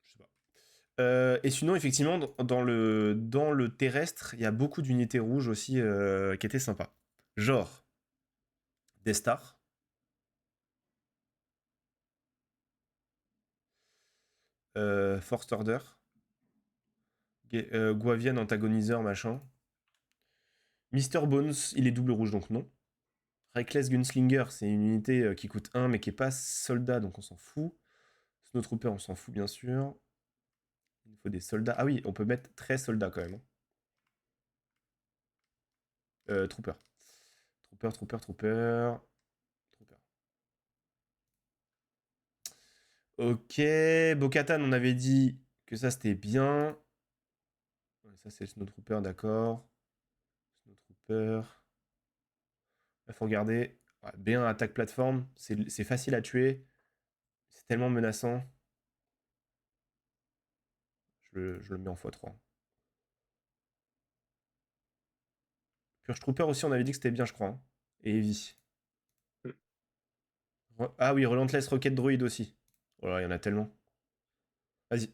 je sais pas. Et sinon, effectivement, dans le terrestre, il y a beaucoup d'unités rouges aussi qui étaient sympas. Genre, Death Star. Forced Order. Guavian antagoniseur, machin. Mister Bones, il est double rouge, donc non. Reckless Gunslinger, c'est une unité qui coûte 1, mais qui est pas soldat, donc on s'en fout. Snowtrooper, on s'en fout, bien sûr. Il nous faut des soldats. Ah oui, on peut mettre 13 soldats, quand même, hein. Trooper. Trooper. Ok, Bo-Katan, on avait dit que ça, c'était bien. Ouais, ça, c'est le Snowtrooper, d'accord. Snowtrooper. Il faut regarder. Ouais, B1 attaque plateforme, c'est facile à tuer. C'est tellement menaçant. Je le mets en x3. Purge Trooper aussi, on avait dit que c'était bien, je crois, hein. Et Heavy. Ah oui, Relentless Rocket Droid aussi. Voilà, il y en a tellement. Vas-y.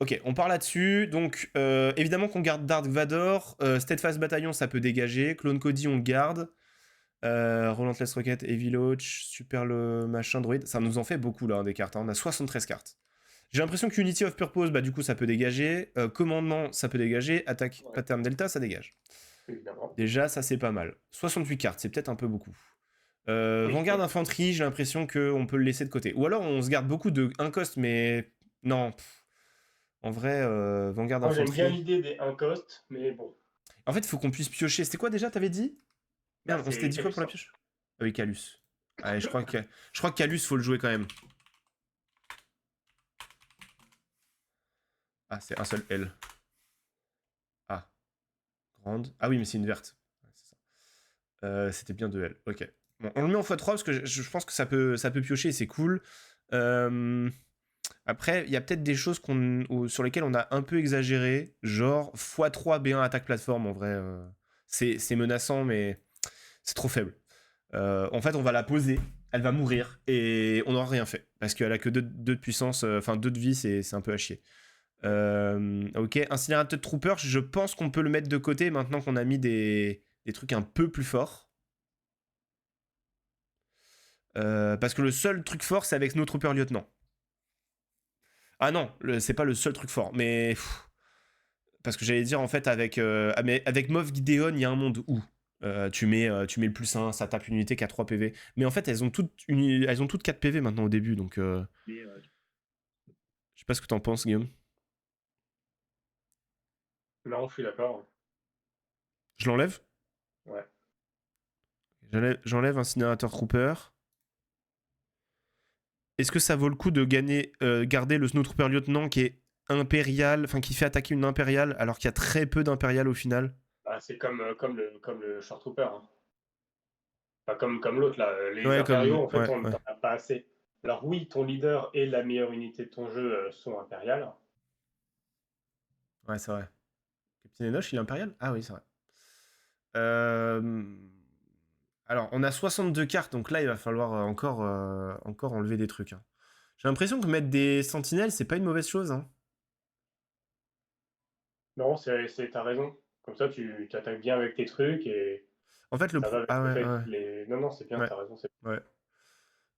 Ok, on part là-dessus. Donc, évidemment qu'on garde Dark Vador. Steadfast Bataillon, ça peut dégager. Clone Cody, on le garde. Relentless Rocket, Heavy Launch, Super le machin droid. Ça nous en fait beaucoup là, hein, des cartes, hein. On a 73 cartes. J'ai l'impression qu'Unity of Purpose, bah du coup ça peut dégager. Commandement, ça peut dégager. Attaque Ouais, Pattern Delta, ça dégage. évidemment. Déjà, ça c'est pas mal. 68 cartes, c'est peut-être un peu beaucoup. Oui, Vanguard Infanterie, j'ai l'impression qu'on peut le laisser de côté. Ou alors on se garde beaucoup de 1 cost, mais non. En vrai, Vanguard Moi, j'aime bien Infanterie. l'idée des 1 cost, mais bon. En fait, il faut qu'on puisse piocher. C'était quoi déjà, t'avais dit? Bah, Merde, on s'était c'est dit quoi Calus, pour la hein. pioche? Ah oui, Calus. Allez, je crois que Calus, faut le jouer quand même. Ah, c'est un seul L. Ah, grande. Ah oui, mais c'est une verte. Ouais, c'est ça. C'était bien 2 L. Ok. Bon, on le met en x3 parce que je pense que ça peut piocher et c'est cool. Euh, Après, il y a peut-être des choses sur lesquelles on a un peu exagéré. Genre x3 B1 attaque plateforme, en vrai. C'est menaçant, mais c'est trop faible. En fait, on va la poser, elle va mourir et on n'aura rien fait. Parce qu'elle a que 2 de puissance, enfin 2 de vie, c'est un peu à chier. Ok, incinérateur de trooper, je pense qu'on peut le mettre de côté maintenant qu'on a mis des trucs un peu plus forts. Parce que le seul truc fort, c'est avec Snowtrooper Lieutenant. Ah non, c'est pas le seul truc fort, mais. Parce que j'allais dire, en fait, avec Moff Gideon, il y a un monde où tu mets le plus 1, ça tape une unité qui a 3 PV. Mais en fait, elles ont toutes 4 PV maintenant au début, donc. Je sais pas ce que t'en penses, Guillaume. Non, je suis d'accord. Je l'enlève. Ouais. J'enlève Incinérateur Trooper. Est-ce que ça vaut le coup de garder le Snowtrooper Lieutenant qui est impérial, enfin qui fait attaquer une impériale alors qu'il y a très peu d'impériales au final? Bah, c'est comme le Short Trooper, hein. Enfin, comme l'autre, là. Les Ouais, impériaux, comme. en fait, Ouais, on ouais. n'en a pas assez. Alors oui, ton leader et la meilleure unité de ton jeu sont impériales. Ouais, c'est vrai. Captain Enoch, il est impérial? Ah oui, c'est vrai. Euh, Alors, on a 62 cartes, donc là, il va falloir encore enlever des trucs, hein. J'ai l'impression que mettre des sentinelles, c'est pas une mauvaise chose, hein. Non, t'as raison. Comme ça, tu attaques bien avec tes trucs et En fait, ça va avec Ah le ouais, fait ouais, que les. Non, non, c'est bien, ouais, t'as raison. ouais.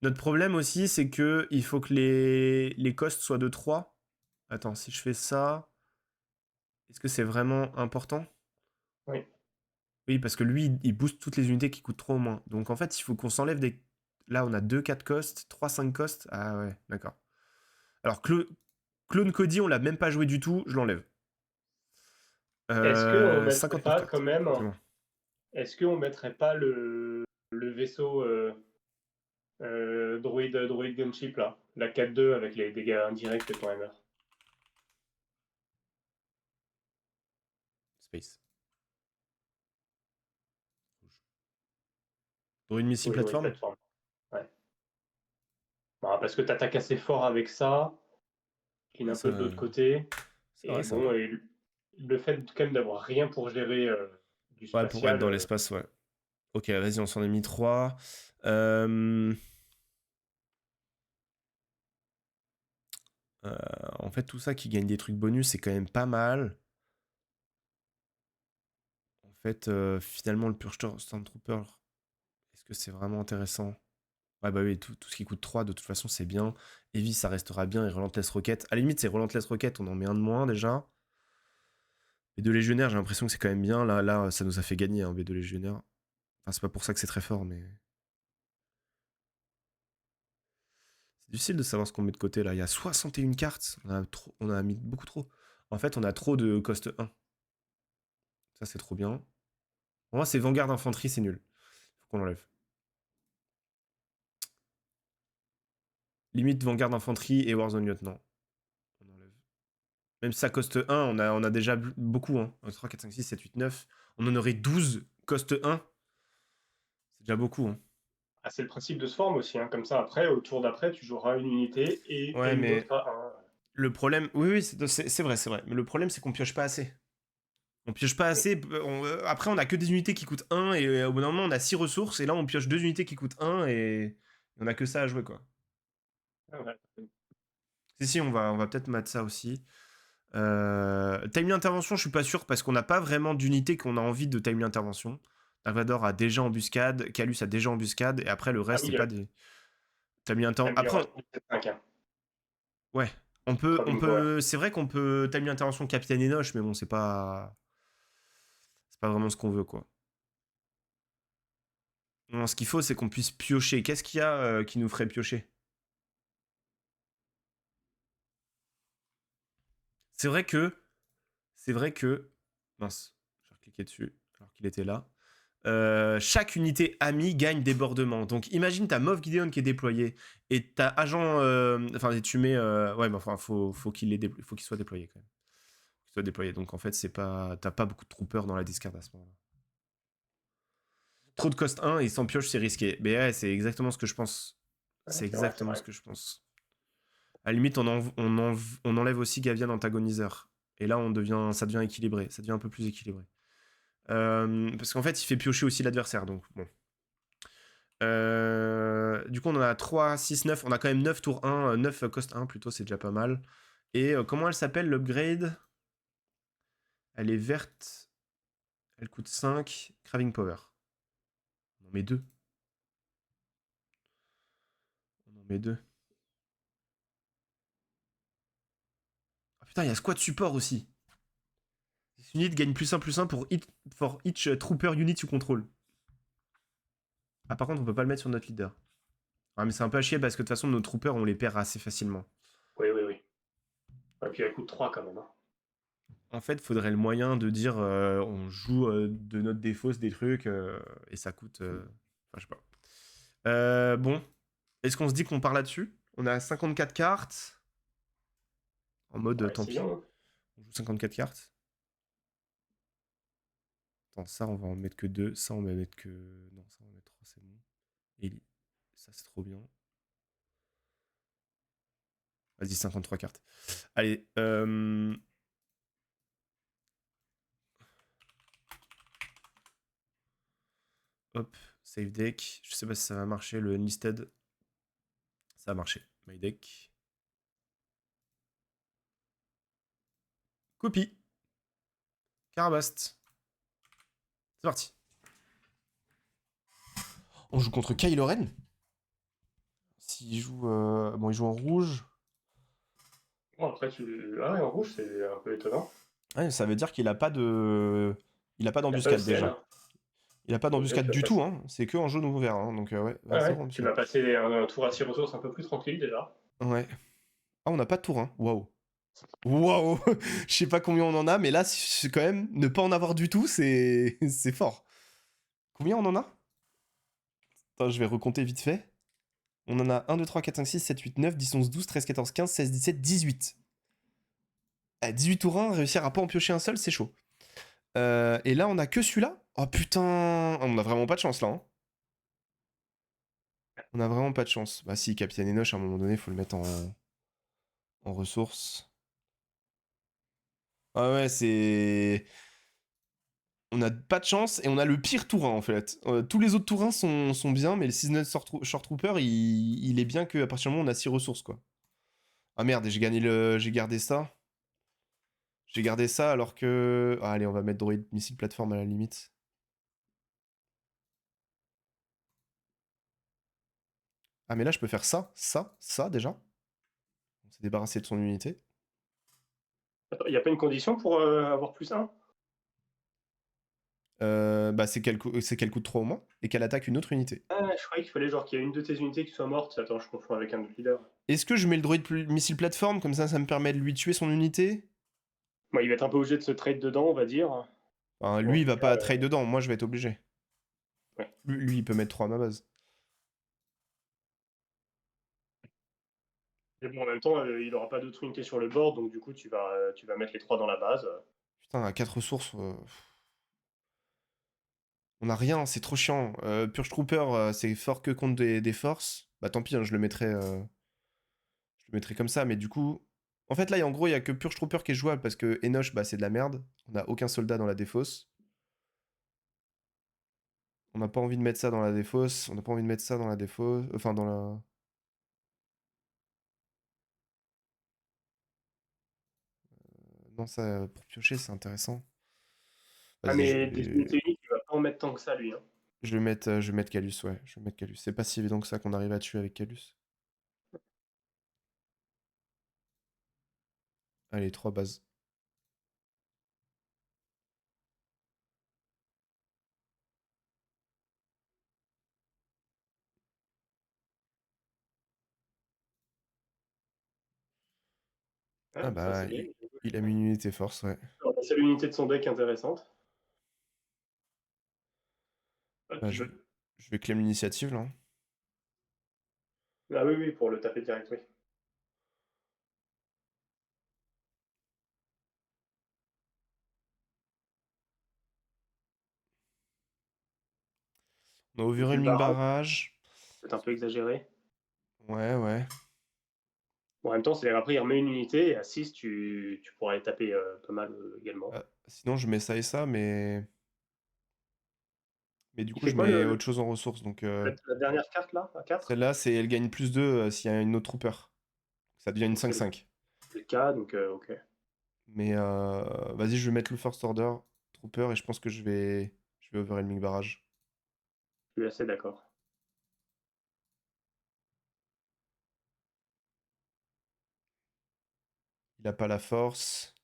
Notre problème aussi, c'est que il faut que les costs soient de 3. Attends, si je fais ça, est-ce que c'est vraiment important? Oui. Oui, parce que lui, il booste toutes les unités qui coûtent trop au moins. Donc en fait, il faut qu'on s'enlève des. Là, on a 2 4 costs, 3 5 costs. Ah ouais, d'accord. Alors, Clone Cody, on l'a même pas joué du tout, je l'enlève. Est-ce qu'on mettrait 59 pas quand cartes. même. C'est bon. Est-ce qu'on mettrait pas le vaisseau droid gunship là, la 4-2 avec les dégâts indirects de ton hammer? Space. Droid Missile Oui, oui, Plateforme. plateforme. Ouais. Bah, parce que t'attaques assez fort avec ça, clean Ouais, un ça... peu de l'autre côté. C'est vrai, Et c'est bon, vrai. et le fait quand même d'avoir rien pour gérer du Ouais, pour être spatial. dans l'espace, ouais. Ok, vas-y, on s'en est mis 3. Euh... euh, En fait, tout ça qui gagne des trucs bonus, c'est quand même pas mal. En fait, finalement, le Purge Stormtrooper, est-ce que c'est vraiment intéressant? Ouais, bah oui, tout ce qui coûte 3, de toute façon, c'est bien. Heavy, ça restera bien. Et Relentless Rocket. À la limite, c'est Relentless Rocket, on en met un de moins déjà. B2 Légionnaire, j'ai l'impression que c'est quand même bien. Là, ça nous a fait gagner, hein, B2 Légionnaire. Enfin, c'est pas pour ça que c'est très fort, mais. C'est difficile de savoir ce qu'on met de côté là. Il y a 61 cartes. On a mis beaucoup trop. En fait, on a trop de cost 1. Ça, c'est trop bien. Pour moi, c'est Vanguard Infanterie, c'est nul. Faut qu'on l'enlève. Limite Vanguard Infanterie et Warzone Lieutenant. On enlève. Même si ça coste 1, on a déjà beaucoup. Hein. 3, 4, 5, 6, 7, 8, 9. On en aurait 12 cost 1. C'est déjà beaucoup. Hein. Ah, c'est le principe de ce forme aussi, hein. Comme ça, après, au tour d'après, tu joueras une unité et Ouais, une autre mais à un. le problème. Oui, oui, c'est vrai, c'est vrai. Mais le problème, c'est qu'on pioche pas assez. On pioche pas Oui. assez. Après, on a que des unités qui coûtent 1 et au bout d'un moment, on a 6 ressources et là, on pioche 2 unités qui coûtent 1 et on a que ça à jouer quoi. Ah, ouais. Si, on va peut-être mettre ça aussi. Timely intervention, je suis pas sûr parce qu'on n'a pas vraiment d'unité qu'on a envie de timely intervention. Dark Vador a déjà embuscade, Calus a déjà embuscade et après le Ah reste, c'est oui, pas des. Timely intervention. Après, amélioration de 5, hein. ouais. On peut, Comme, on ouais. peut, c'est vrai qu'on peut timely intervention Capitaine Enoch, mais bon, c'est pas vraiment ce qu'on veut quoi. Non, ce qu'il faut, c'est qu'on puisse piocher. Qu'est-ce qu'il y a qui nous ferait piocher? C'est vrai que. C'est vrai que. Mince, j'ai recliqué cliqué dessus alors qu'il était là. Chaque unité amie gagne débordement. Donc imagine ta Moff Gideon qui est déployée et ta agent. Enfin, tu mets. Ouais, mais enfin, faut qu'il soit déployé quand même. Qu'il soit déployé. Donc en fait, c'est pas. T'as pas beaucoup de troopers dans la discard à ce moment-là. Trop de cost 1 et sans pioche, c'est risqué. Mais ouais, c'est exactement ce que je pense. Ouais, C'est c'est vrai, c'est exactement vrai. ce que je pense. À la limite, on enlève aussi Gavian antagoniseur. Et là, ça devient équilibré. Ça devient un peu plus équilibré. Parce qu'en fait, il fait piocher aussi l'adversaire. Donc, bon. Du coup, on en a 3, 6, 9. On a quand même 9 tour 1, 9 cost 1 plutôt, c'est déjà pas mal. Et comment elle s'appelle l'upgrade? Elle est verte. Elle coûte 5. Craving Power. On en met 2. On en met 2. Ah putain, il y a Squad Support aussi. This unit gagne +1/+1 for each trooper unit you control. Ah, par contre, on peut pas le mettre sur notre leader. Ah, mais c'est un peu à chier parce que de toute façon, nos troopers, on les perd assez facilement. Oui. Et puis elle coûte 3 quand même. Hein. En fait, il faudrait le moyen de dire on joue de notre défausse des trucs et ça coûte. Enfin, je sais pas. Bon, est-ce qu'on se dit qu'on part là-dessus? On a 54 cartes. En mode Ouais, tant c'est bien. pis. Hein. On joue 54 cartes. Attends, ça, on va en mettre que 2. Ça, on va mettre que. Non, ça, on va mettre 3, c'est bon. Et ça, c'est trop bien. Vas-y, 53 cartes. Allez, hop, save deck. Je sais pas si ça va marcher, le Enlisted. Ça a marché. My deck. Copie. Carabast. C'est parti. On joue contre Kylo Ren. S'il joue. Bon, il joue en rouge. Bon, après, ah ouais, en rouge, c'est un peu étonnant. Ouais, ça veut dire qu'il a pas de. Il a pas Il n'y a pas d'embuscade ECN. déjà. Hein. Il a pas Donc là, d'embuscade tu vas du tout, passer. hein. C'est que en jaune ou vert, hein. Donc ouais, Ah zéro ouais, tu embuscade. vas passer un tour à 6 ressources un peu plus tranquille déjà. Ouais. Ah, on n'a pas de tour, hein. Waouh. Waouh. Je sais pas combien on en a, mais là, c'est quand même, ne pas en avoir du tout, c'est c'est fort. Combien on en a? Attends, je vais recompter vite fait. On en a 1, 2, 3, 4, 5, 6, 7, 8, 9, 10, 11, 12, 13, 14, 15, 16, 17, 18. À 18 tours 1, réussir à pas en piocher un seul, c'est chaud. Et là, on a que celui-là. Oh putain, on a vraiment pas de chance là. Hein. On a vraiment pas de chance. Bah si, Capitaine Enoch, à un moment donné, faut le mettre en ressources. Ah ouais, c'est... On a pas de chance et on a le pire tourin en fait. Tous les autres tourins sont bien, mais le 6-9 Short Trooper, il est bien qu'à partir du moment où on a 6 ressources quoi. Ah merde, et j'ai gardé ça. J'ai gardé ça alors que... Ah, allez, on va mettre droïde missile plateforme à la limite. Ah mais là, je peux faire ça déjà. On s'est débarrassé de son unité. Il n'y a pas une condition pour avoir plus 1? Bah c'est qu'elle coûte 3 au moins et qu'elle attaque une autre unité. Ah, je croyais qu'il fallait genre qu'il y a une de tes unités qui soit morte. Attends, je confonds avec un autre leader. Est-ce que je mets le droïde missile plateforme, comme ça me permet de lui tuer son unité? Bon, il va être un peu obligé de se trade dedans, on va dire. Enfin, Ou en lui, il tout va cas, pas trade dedans, moi je vais être obligé. ouais. Lui, il peut mettre 3 à ma base. Mais bon, en même temps, il n'aura pas d'autres unités sur le board, donc du coup, tu vas mettre les 3 dans la base. Putain, à 4 ressources, on a rien, c'est trop chiant. Purge Trooper, c'est fort que contre des forces. Bah tant pis, hein, je le mettrai comme ça, mais du coup... En fait, là, en gros, il y a que Purge Trooper qui est jouable, parce que Enoch, bah c'est de la merde. On a aucun soldat dans la défausse. On n'a pas envie de mettre ça dans la défausse. On n'a pas envie de mettre ça dans la défausse. Enfin, dans la... Non, ça, pour piocher, c'est intéressant. Ah, Vas-y, mais des unités uniques, il va pas en mettre tant que ça, lui. Hein. je vais mettre Calus, ouais. Je vais mettre Calus. C'est pas si évident que ça qu'on arrive à tuer avec Calus. Allez, 3 bases. Ah Ouais, ça, bah, c'est bien. il a mis une unité force, ouais. C'est l'unité de son deck intéressante. Bah, Tu je, veux... je vais claim l'initiative, là. Ah oui, oui, pour le taper direct, oui. On a Et puis le overwhelming barrage, barrage. c'est un peu exagéré. Ouais, ouais. Bon, en même temps, c'est après, il remet une unité, et à 6, tu pourras les taper pas mal également. Sinon, je mets ça et ça, mais... Mais du Il coup, fait je quoi mets autre chose en ressources. Donc, la dernière carte là, à 4? celle-là, c'est elle gagne plus 2 s'il y a une autre trooper. Ça devient une Donc c'est 5-5. le cas, donc ok. Mais vas-y, je vais mettre le First Order Trooper et je pense que je vais overwhelming barrage. Je suis assez d'accord. Il a pas la force.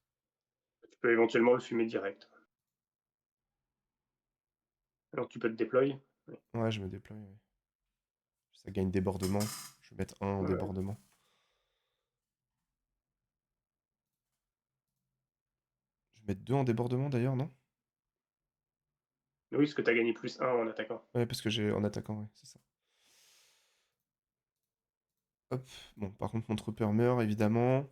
Tu peux éventuellement le fumer direct. Alors tu peux te déployer. Oui. Ouais, je me déploie. Ouais. Ça gagne débordement. Je vais mettre un en Ouais. débordement. Je vais mettre 2 en débordement d'ailleurs, non? Oui, parce que tu as gagné plus 1 en attaquant. Ouais, parce que j'ai en attaquant, ouais, c'est ça. Hop. Bon, par contre, mon trooper meurt, évidemment.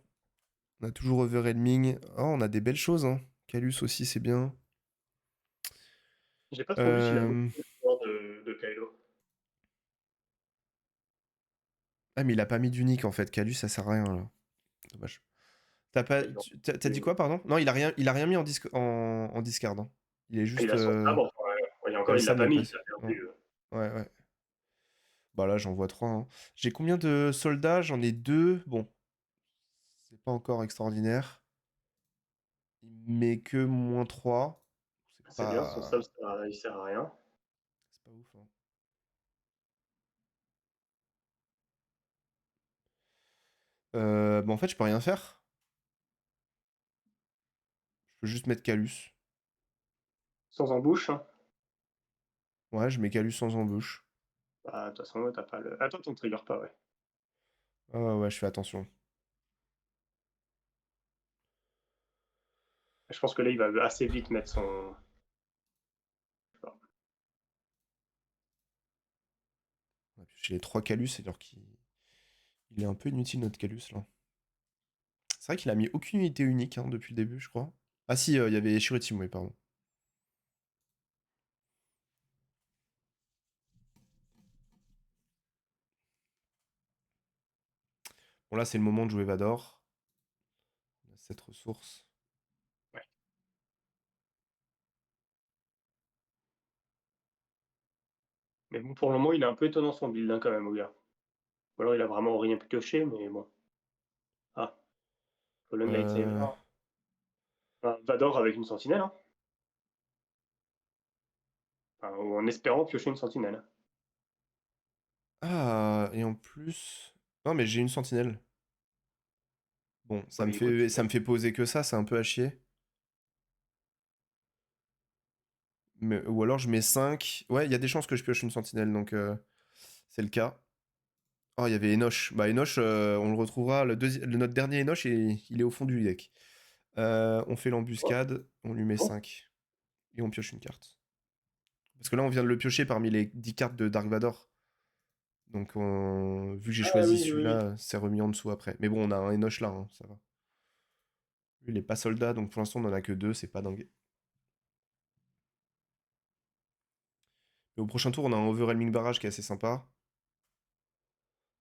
On a toujours overwhelming. Oh, on a des belles choses, hein. Calus aussi, c'est bien. J'ai pas trop vu s'il a beaucoup Euh, de Kylo. Ah, mais il a pas mis d'unique en fait. Calus, ça sert à rien là. Dommage. T'as pas... Ils ont- t'as dit quoi, pardon? Non, il a rien mis en discard, hein. Il est Il juste. a son sabre, ouais, et Ouais, encore le il l'a sable pas n'est mis, pas. il l'a Ouais, perdu. ouais, ouais. Bah là, j'en vois 3, hein. J'ai combien de soldats? J'en ai 2. Bon, c'est pas encore extraordinaire. Il met que -3. C'est C'est bien, son sabre pas. il sert à rien. C'est pas ouf, hein. Bah en fait, je peux rien faire. Je peux juste mettre Calus. Sans embouche, hein. Ouais, je mets Calus sans embûche. Bah, de toute façon, t'as pas le. Attends, ton trigger pas, ouais. Ah ouais, ouais, je fais attention. Je pense que là, il va assez vite mettre son. Je sais pas. On a pioché les 3 Calus, alors qu'il est un peu inutile notre Calus là. C'est vrai qu'il a mis aucune unité unique hein, depuis le début, je crois. Ah si, il y avait Shuritim, oui, pardon. Bon là, c'est le moment de jouer Vador. On a cette ressource. Ouais. Mais bon, pour le moment, il est un peu étonnant son build hein, quand même, au gars. Ou alors il a vraiment rien pioché, mais bon. Ah, Golden Lightsaber. Euh... Ah, Vador avec une sentinelle, hein. Enfin, ou en espérant piocher une sentinelle. Ah, et en plus... Non, mais j'ai une sentinelle. Bon, ça me Ouais, écoute, fait, ça me fait poser que ça, c'est un peu à chier. Mais, ou alors je mets 5. Ouais, il y a des chances que je pioche une sentinelle, donc c'est le cas. Oh, il y avait Enoch. Bah, Enoch, on le retrouvera. Notre dernier Enoch, il est au fond du deck. On fait oh, l'embuscade, on lui met bon. 5. Et on pioche une carte. Parce que là, on vient de le piocher parmi les 10 cartes de Dark Vador. Donc, vu que j'ai Ah choisi oui, oui, oui. celui-là, c'est remis en dessous après. Mais bon, on a un Enoch là, hein, ça va. Lui, il est pas soldat, donc pour l'instant, on en a que 2, c'est pas dingue. Mais au prochain tour, on a un Overwhelming Barrage qui est assez sympa.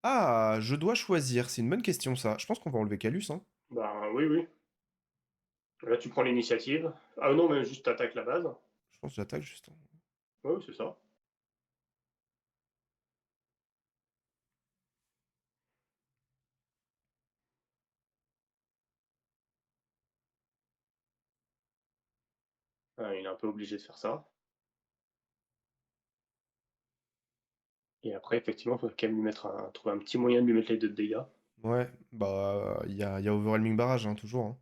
Ah, je dois choisir, c'est une bonne question ça. Je pense qu'on va enlever Calus, hein. Bah oui, oui. Là, tu prends l'initiative. Ah non, mais juste t'attaques la base. Je pense que j'attaque juste, hein. Oui, c'est ça. Ah, il est un peu obligé de faire ça. Et après, effectivement, il faut quand même lui mettre trouver un petit moyen de lui mettre les 2 de dégâts. Ouais, bah, il y a Overwhelming Barrage, hein, toujours, hein.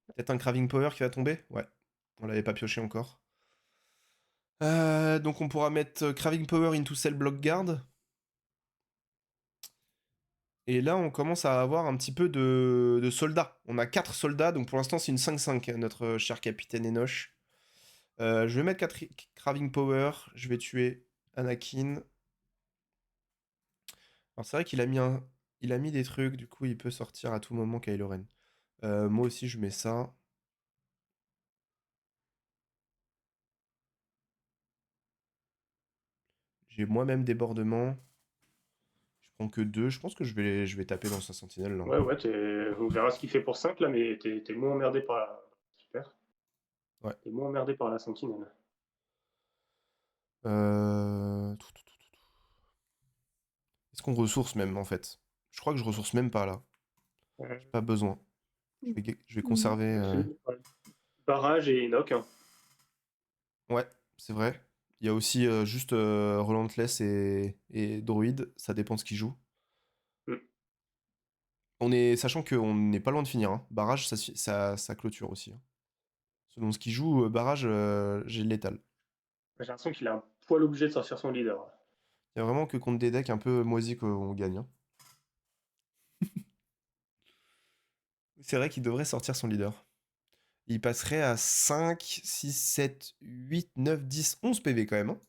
Peut-être un Craving Power qui va tomber? Ouais, on l'avait pas pioché encore. Donc on pourra mettre Craving Power into Cell Block Guard. Et là, on commence à avoir un petit peu de soldats. On a 4 soldats, donc pour l'instant, c'est une 5-5, notre cher capitaine Enoch. Je vais mettre Craving Power. Je vais tuer Anakin. Alors c'est vrai qu'il a il a mis des trucs, du coup il peut sortir à tout moment Kylo Ren. Moi aussi je mets ça. J'ai moi-même débordement. Je prends que 2. Je pense que je vais taper dans sa sentinelle là. Ouais, ouais, on verra ce qu'il fait pour 5 là, mais t'es moins emmerdé par la. Super. Ouais. T'es moins emmerdé par la sentinelle. Est-ce qu'on ressource même en fait? Je crois que je ressource même pas là. Euh, J'ai pas besoin. Je vais conserver. ouais. Barrage et Enoch, hein. Ouais, c'est vrai. Il y a aussi juste Relentless et Druid. Ça dépend de ce qu'il joue. Mm. Sachant qu'on n'est pas loin de finir, hein. Barrage, ça clôture aussi, hein. Selon ce qu'il joue, barrage, j'ai le létal. J'ai l'impression qu'il a un poil obligé de sortir son leader. Il y a vraiment que contre des decks un peu moisis qu'on gagne, hein. C'est vrai qu'il devrait sortir son leader. Il passerait à 5, 6, 7, 8, 9, 10, 11 PV quand même, hein.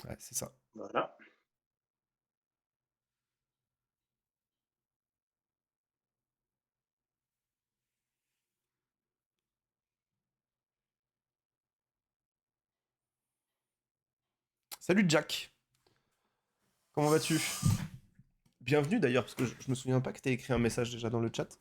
Ouais, c'est ça. Voilà. Salut Jack, comment vas-tu? Bienvenue d'ailleurs, parce que je me souviens pas que t'aies écrit un message déjà dans le chat.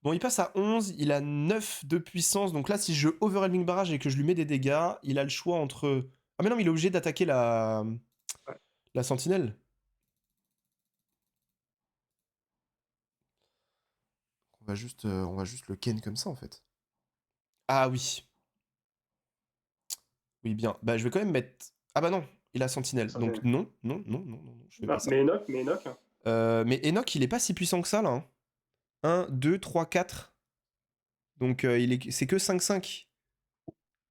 Bon, il passe à 11, il a 9 de puissance, donc là, si je overwhelming barrage et que je lui mets des dégâts, il a le choix entre... Ah mais non, mais il est obligé d'attaquer Ouais. la sentinelle. On va juste le ken comme ça, en fait. Ah oui, oui, bien. Bah, je vais quand même mettre... Ah bah non, il a sentinelle, donc Sentinelle. non, non, non, non, non, non, je fais pas Ah, ça. mais Enoch, hein. Mais Enoch, il est pas si puissant que ça, là, hein. 1, 2, 3, 4. Donc, c'est que 5-5.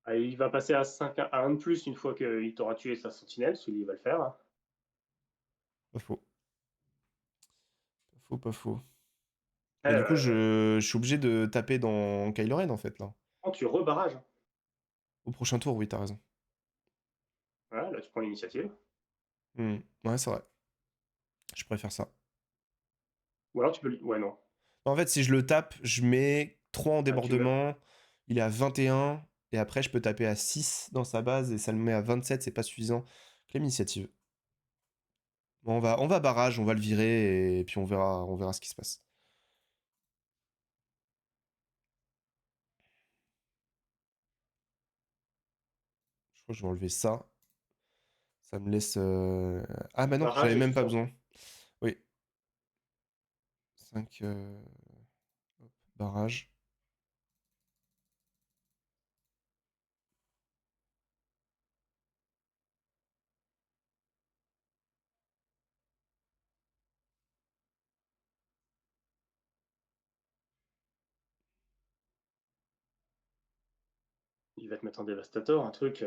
Ah, il va passer à 5 à 1 de plus une fois qu'il t'aura tué sa sentinelle, celui il va le faire, hein. Pas faux. Pas faux, pas faux. Mais du coup, Euh, je suis obligé de taper dans Kylo Ren, en fait, là. Quand tu rebarrages, Au prochain tour, oui, t'as raison. voilà, là tu prends l'initiative. Ouais, c'est vrai. Je préfère ça. Ou alors tu peux. Ouais, non. En fait, si je le tape, je mets 3 en Ah, tu meurs. débordement. Il est à 21. Et après, je peux taper à 6 dans sa base. Et ça le met à 27. C'est pas suffisant. Clé initiative. Bon, on va barrage. On va le virer. Et puis on verra ce qui se passe. Je crois que je vais enlever ça. Ça me laisse. Ah bah non, j'avais Barrage et même pas sur. besoin. Oui. 5. Barrage. Il va te mettre un dévastateur, un truc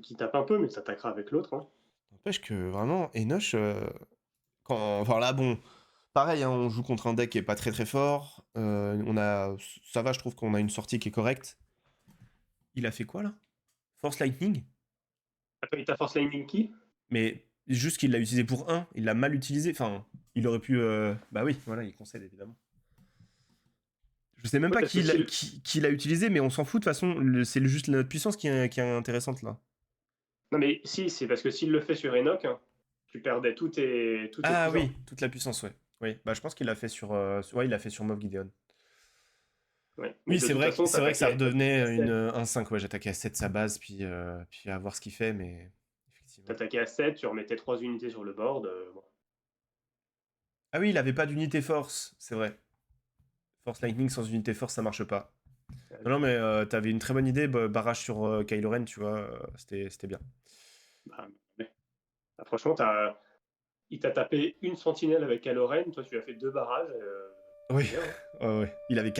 qui tape un peu, mais ça t'attaquera avec l'autre, hein. N'empêche que vraiment, Enoch. Enfin là, bon. Pareil, hein, on joue contre un deck qui est pas très très fort. Ça va, je trouve qu'on a une sortie qui est correcte. Il a fait quoi là? Force Lightning? Attends, il t'a force lightning qui? Mais juste qu'il l'a utilisé pour un, il l'a mal utilisé. Enfin, il aurait pu. Bah oui, voilà, il concède évidemment. Je sais même Ouais, pas parce que si. qui l'a utilisé, mais on s'en fout de toute façon. C'est juste notre puissance qui est intéressante là. Non, mais si, c'est parce que s'il le fait sur Enoch, hein, tu perdais tous tes Ah cousins. oui, toute la puissance, ouais. Oui, bah je pense qu'il l'a fait ouais, il l'a fait sur Moff Gideon. Ouais. Mais Oui, de c'est toute vrai, façon, c'est vrai que ça t'attaquais à redevenait 7. un 5. Ouais, j'attaquais à 7 sa base, puis à voir ce qu'il fait, mais effectivement. T'attaquais à 7, tu remettais 3 unités sur le board. Bon. Ah oui, il avait pas d'unité force, c'est vrai. Force Lightning sans unité force, ça marche pas. Non, non, mais t'avais une très bonne idée, barrage sur Kylo Ren, tu vois, c'était bien. Bah, ouais. Ah, franchement, il t'a tapé une sentinelle avec Kylo Ren, toi tu lui as fait 2 barrages. Oui, C'est bien, hein. ouais, ouais. Il avait